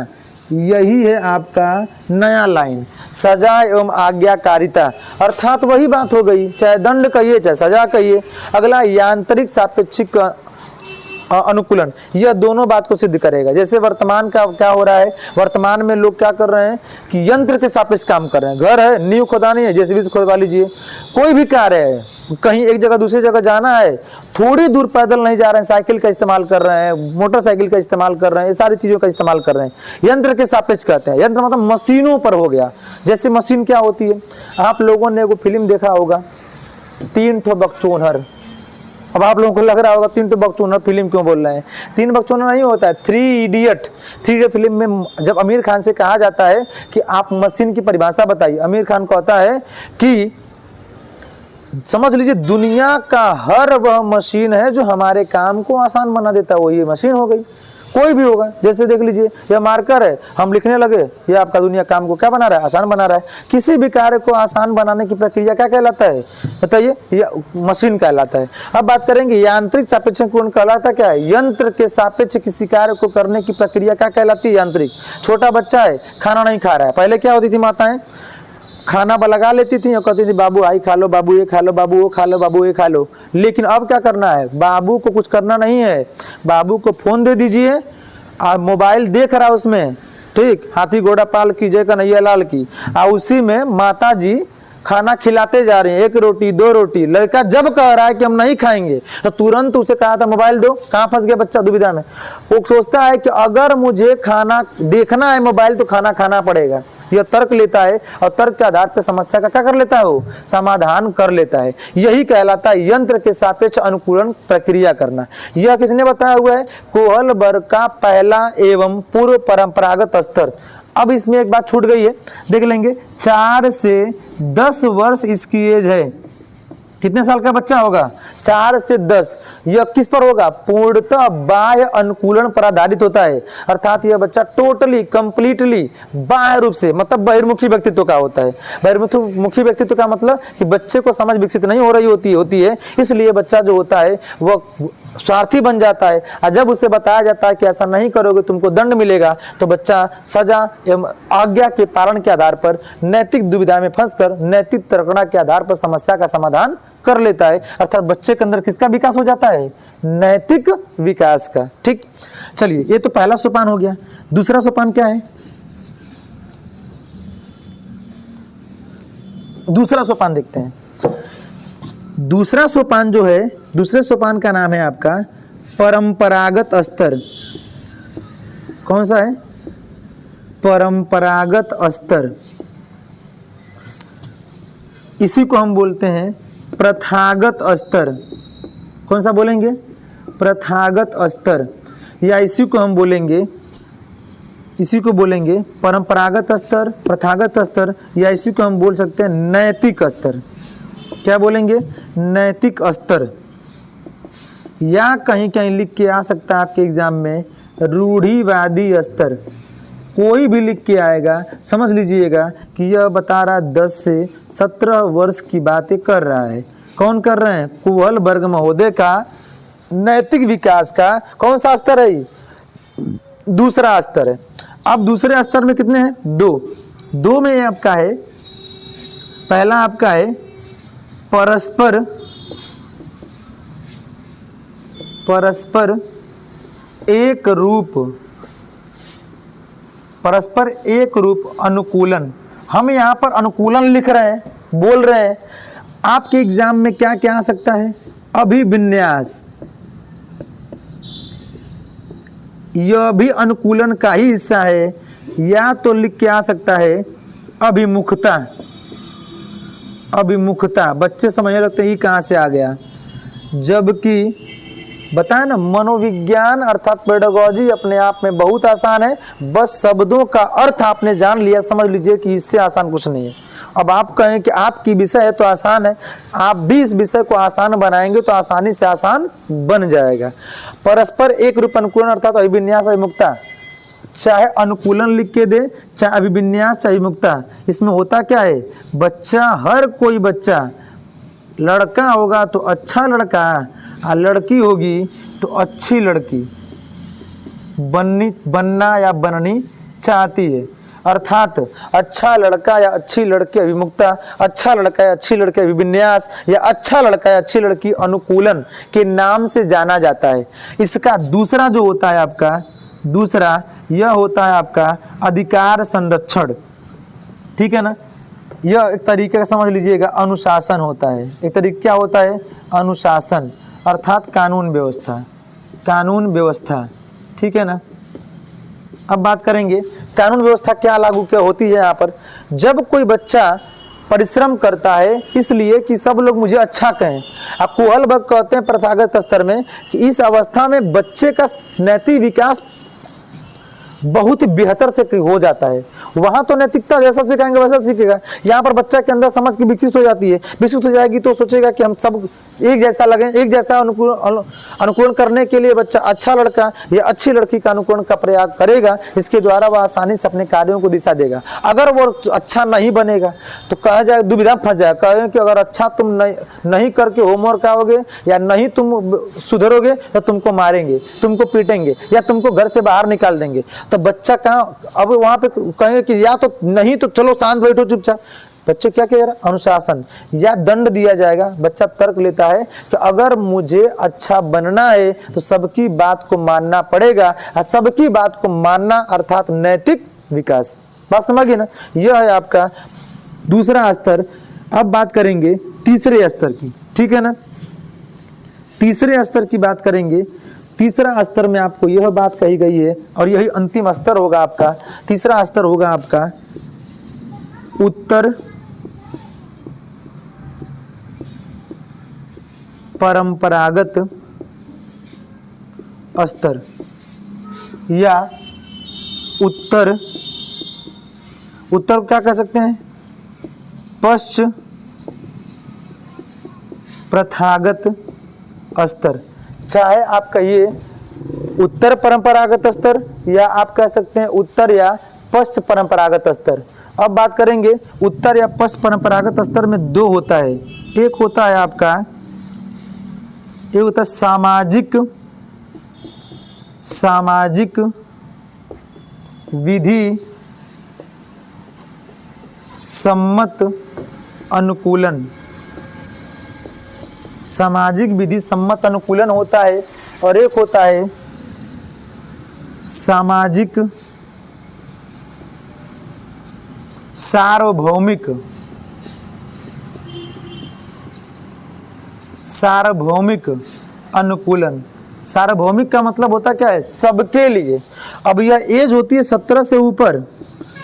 यही है आपका नया लाइन, सजा एवं आज्ञाकारिता। अर्थात वही बात हो गई, चाहे दंड कहिए चाहे सजा कहिए। अगला यांत्रिक सापेक्षिक अनुकूलन, यह दोनों बात को सिद्ध करेगा। जैसे वर्तमान का क्या हो रहा है, वर्तमान में लोग क्या कर रहे हैं कि यंत्र के सापेक्ष काम कर रहे हैं। घर है, नींव खोदानी है, जेसीबी से खोदवा लीजिए। कोई भी कार्य है, कहीं एक जगह दूसरी जगह जाना है, थोड़ी दूर पैदल नहीं जा रहे हैं, साइकिल का इस्तेमाल कर रहे हैं, मोटरसाइकिल का इस्तेमाल कर रहे हैं, ये सारी चीज़ों का इस्तेमाल कर रहे हैं। यंत्र के सापेक्ष कहते हैं। यंत्र मतलब मशीनों पर हो गया। जैसे मशीन क्या होती है, आप लोगों ने वो फिल्म देखा होगा 3 ठो बकचोनहर। अब आप लोगों को लग रहा होगा 3 ठो बकचोनहर फिल्म क्यों बोल रहे हैं? 3 बकचोनहर नहीं होता है, 3 इडियट। 3 इडियट फिल्म में जब आमिर खान से कहा जाता है कि आप मशीन की परिभाषा बताइए, आमिर खान कहता है कि समझ लीजिए दुनिया का हर वह मशीन है जो हमारे काम को आसान बना देता है, वो ये मशीन हो गई। कोई भी होगा। जैसे देख लीजिए, यह मार्कर है, हम लिखने लगे, यह आपका दुनिया काम को क्या बना रहा है, आसान बना रहा है। किसी भी कार्य को आसान बनाने की प्रक्रिया क्या कहलाता है, बताइए, यह मशीन कहलाता है। अब बात करेंगे यांत्रिक सापेक्ष अनुकूलन कहलाता क्या है, यंत्र के सापेक्ष किसी कार्य को करने की प्रक्रिया क्या कहलाती है, यांत्रिक। छोटा बच्चा है, खाना नहीं खा रहा है, पहले क्या होती थी माताएं, खाना लगा लेती थी और कहती थी बाबू आई खा लो, बाबू ये खा लो, बाबू वो खा लो, बाबू ये खा लो। लेकिन अब क्या करना है, बाबू को कुछ करना नहीं है, बाबू को फोन दे दीजिए, और मोबाइल देख रहा है उसमें, ठीक, हाथी घोड़ा पाल की जय कन्हैया लाल की, और उसी में माता जी खाना खिलाते जा रहे हैं, 1 रोटी 2 रोटी। लड़का जब कह रहा है कि हम नहीं खाएंगे तो तुरंत उसे कहा था मोबाइल दो। कहाँ फंस गया बच्चा, दुविधा में। वो सोचता है कि अगर मुझे खाना देखना है मोबाइल तो खाना खाना पड़ेगा। यह तर्क लेता है और तर्क के आधार पर समस्या का क्या कर लेता है, वो समाधान कर लेता है। यही कहलाता है यंत्र के सापेक्ष अनुकूलन प्रक्रिया करना। यह किसने बताया हुआ है, कोहलबर्ग का पहला एवं पूर्व परंपरागत स्तर। अब इसमें एक बात छूट गई है, देख लेंगे। 4 से 10 वर्ष इसकी एज है। कितने साल का बच्चा होगा, 4 से 10। यह किस पर होगा, पूर्णतः बाह्य अनुकूलन पर आधारित होता है। अर्थात यह बच्चा टोटली कंप्लीटली बाह्य रूप से, मतलब बहिर्मुखी व्यक्तित्व का होता है। बहिर्मुखी व्यक्तित्व का मतलब कि बच्चे को समझ विकसित नहीं हो रही होती है, इसलिए बच्चा जो होता है वह स्वार्थी बन जाता है। और जब उसे बताया जाता है कि ऐसा नहीं करोगे तुमको दंड मिलेगा, तो बच्चा सजा एवं आज्ञा के पालन के आधार पर नैतिक दुविधा में फंसकर नैतिक तर्कणा के आधार पर समस्या का समाधान कर लेता है। अर्थात बच्चे के अंदर किसका विकास हो जाता है, नैतिक विकास का। ठीक, चलिए, ये तो पहला सोपान हो गया। दूसरा सोपान क्या है, दूसरा सोपान देखते हैं। दूसरा सोपान जो है, दूसरे सोपान का नाम है आपका परंपरागत स्तर। कौन सा है, परंपरागत स्तर। इसी को हम बोलते हैं प्रथागत स्तर। कौन सा बोलेंगे, प्रथागत स्तर, या इसी को हम बोलेंगे, इसी को बोलेंगे परंपरागत स्तर, प्रथागत स्तर, या इसी को हम बोल सकते हैं नैतिक स्तर। क्या बोलेंगे, नैतिक स्तर। या कहीं कहीं लिख के आ सकता है आपके एग्जाम में रूढ़िवादी स्तर। कोई भी लिख के आएगा, समझ लीजिएगा कि यह बता रहा 10 से 17 वर्ष की बातें कर रहा है। कौन कर रहे हैं, कोहलबर्ग महोदय का नैतिक विकास का कौन सा स्तर है, दूसरा स्तर है। अब दूसरे स्तर में कितने हैं, 2 में आपका है, पहला आपका है परस्पर एक रूप अनुकूलन। हम यहाँ पर अनुकूलन लिख रहे हैं, बोल रहे हैं। आपके एग्जाम में क्या क्या आ सकता है, अभिविन्यास, यह भी अनुकूलन का ही हिस्सा है। या तो लिख के आ सकता है अभिमुखता। बच्चे समझने लगते हैं ये कहाँ से आ गया, जबकि बताए ना, मनोविज्ञान अर्थात पेडागोजी अपने आप में बहुत आसान है। बस शब्दों का अर्थ आपने जान लिया, समझ लीजिए कि इससे आसान कुछ नहीं है। अब आप कहें कि आपकी विषय है तो आसान है, आप भी इस विषय को आसान बनाएंगे तो आसानी से आसान बन जाएगा। परस्पर एक रूप अनुकूलन अर्थात अभिविन्यास अभिमुखता, चाहे अनुकूलन लिख के दे, चाहे अभिविन्यास, चाहे अभिमुखता। इसमें होता क्या है, बच्चा, हर कोई बच्चा, लड़का होगा तो अच्छा लड़का, और लड़की होगी तो अच्छी लड़की बनना या बननी चाहती है। अर्थात अच्छा लड़का या अच्छी लड़की अभिमुखता, अच्छा लड़का या अच्छी लड़की अभिविन्यास, या अच्छा लड़का या अच्छी लड़की अनुकूलन के नाम से जाना जाता है। इसका दूसरा जो होता है आपका, दूसरा यह होता है आपका अधिकार संरक्षण। ठीक है ना, यह एक तरीके का समझ लीजिएगा अनुशासन होता है। एक तरीका क्या होता है, अनुशासन अर्थात कानून व्यवस्था। ठीक है ना। अब बात करेंगे कानून व्यवस्था क्या लागू क्या होती है यहाँ पर। जब कोई बच्चा परिश्रम करता है इसलिए कि सब लोग मुझे अच्छा कहें, आप कोहलबर्ग कहते हैं प्रथागत स्तर में कि इस अवस्था में बच्चे का नैतिक विकास बहुत ही बेहतर से हो जाता है। वहां तो नैतिकता जैसा सिखाएंगे वैसा सीखेगा। यहाँ पर बच्चा के अंदर समझ की विकसित हो जाती है, विकसित हो जाएगी तो सोचेगा कि हम सब एक जैसा लगे, एक जैसा अनुकूलन करने के लिए बच्चा अच्छा लड़का या अच्छी लड़की का अनुकरण का प्रयास करेगा। इसके द्वारा वह आसानी से अपने कार्यों को दिशा देगा। अगर वो अच्छा नहीं बनेगा तो कहा जाए दुविधा फंस जाएगा, कहें कि अगर अच्छा तुम नहीं करके होमवर्क आओगे या नहीं तुम सुधरोगे तो तुमको मारेंगे, तुमको पीटेंगे या तुमको घर से बाहर निकाल देंगे। तो बच्चा कहाँ, अब वहां पे कहेंगे कि या तो नहीं तो चलो शांत बैठो चुपचाप। बच्चे क्या कह रहा है, अनुशासन या दंड दिया जाएगा। बच्चा तर्क लेता है कि अगर मुझे अच्छा बनना है तो सबकी बात को मानना पड़ेगा, और सबकी बात को मानना अर्थात नैतिक विकास। बात समझिए ना, यह है आपका दूसरा स्तर। अब बात करेंगे तीसरे स्तर की, ठीक है ना। तीसरे स्तर की बात करेंगे। तीसरा स्तर में आपको यह बात कही गई है और यही अंतिम स्तर होगा आपका। तीसरा स्तर होगा आपका उत्तर परंपरागत स्तर या उत्तर क्या कह सकते हैं, पश्च प्रथागत स्तर। चाहे आप कहिए उत्तर परंपरागत स्तर या आप कह सकते हैं उत्तर या पश्च परंपरागत स्तर। अब बात करेंगे उत्तर या पश्च परंपरागत स्तर में दो होता है। एक होता है आपका, एक होता है सामाजिक विधि सम्मत अनुकूलन। सामाजिक विधि सम्मत अनुकूलन होता है। और एक होता है सामाजिक सार्वभौमिक अनुकूलन। सार्वभौमिक का मतलब होता क्या है, सबके लिए। अब यह एज होती है 17 से ऊपर,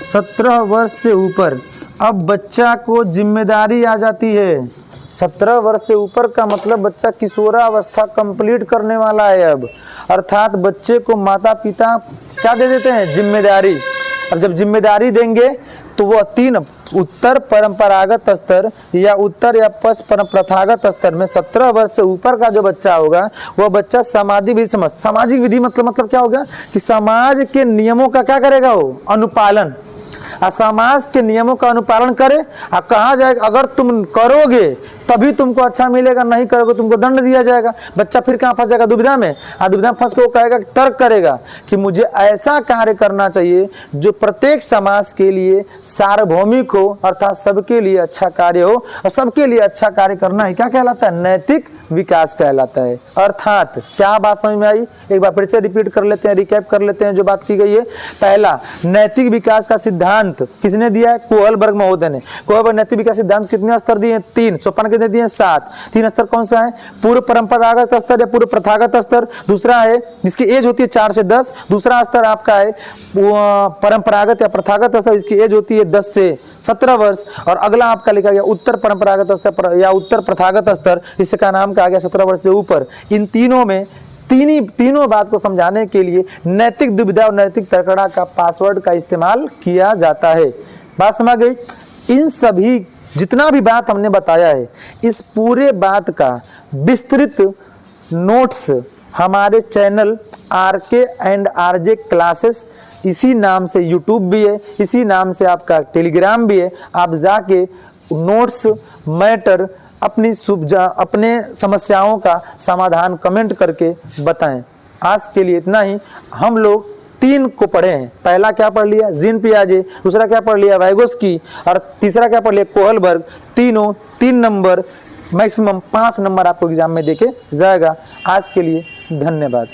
17 वर्ष से ऊपर। अब बच्चा को जिम्मेदारी आ जाती है। 17 वर्ष से ऊपर का मतलब बच्चा किशोरावस्था कंप्लीट करने वाला है अब, अर्थात बच्चे को माता पिता क्या दे देते हैं, जिम्मेदारी। अब जब जिम्मेदारी देंगे तो वह तीन उत्तर परंपरागत स्तर या उत्तर या पश्च प्रथागत स्तर में 17 वर्ष से ऊपर का जो बच्चा होगा वह बच्चा सामाजिक विधि समझ। सामाजिक विधि मतलब क्या होगा कि समाज के नियमों का क्या करेगा, वो अनुपालन। समाज के नियमों का अनुपालन करे। कहा जाएगा अगर तुम करोगे तभी तुमको अच्छा मिलेगा, नहीं करोगे तुमको दंड दिया जाएगा। बच्चा फिर कहाँ फंस जाएगा, दुविधा में। दुविधा में फंस के वो कहेगा, तर्क करेगा कि मुझे ऐसा कार्य करना चाहिए जो प्रत्येक समाज के लिए सार्वभौमिक हो, अर्थात सबके लिए अच्छा कार्य हो। और सबके लिए अच्छा कार्य करना है क्या कहलाता है, नैतिक विकास कहलाता है। अर्थात क्या बात समझ में आई, एक बार फिर से रिपीट कर लेते हैं, रिकैप कर लेते हैं जो बात की गई है। पहला, नैतिक विकास का सिद्धांत किसने दिया है, कोहलबर्ग महोदय ने। कोहलबर्ग नैतिक विकास सिद्धांत कितने स्तर दिए, 3। सोपान कितने दिए, 7। 3 स्तर कौन सा है, पूर्व परंपरागत स्तर या पूर्व प्रथागत स्तर। दूसरा है जिसकी एज होती है 4 से 10। दूसरा स्तर आपका है परंपरागत या प्रथागत स्तर, इसकी एज होती है 10 से 17 वर्ष। और अगला आपका लिखा गया उत्तर परंपरागत स्तर या उत्तर प्रथागत स्तर, इसका नाम कहा गया 17 वर्ष से ऊपर। इन तीनों में तीनों बात को समझाने के लिए नैतिक दुविधा और नैतिक तर्कड़ा का पासवर्ड का इस्तेमाल किया जाता है। बात समझ गई। इन सभी जितना भी बात हमने बताया है, इस पूरे बात का विस्तृत नोट्स हमारे चैनल RK&RJ क्लासेस, इसी नाम से यूट्यूब भी है, इसी नाम से आपका टेलीग्राम भी है। आप जाके नोट्स मैटर अपनी अपने समस्याओं का समाधान कमेंट करके बताएं। आज के लिए इतना ही। हम लोग 3 को पढ़े हैं। पहला क्या पढ़ लिया, जीन पियाजे। दूसरा क्या पढ़ लिया, वाइगोस्की। और तीसरा क्या पढ़ लिया, कोहलबर्ग। तीनों 3 नंबर, मैक्सिमम 5 नंबर आपको एग्जाम में देके जाएगा। आज के लिए धन्यवाद।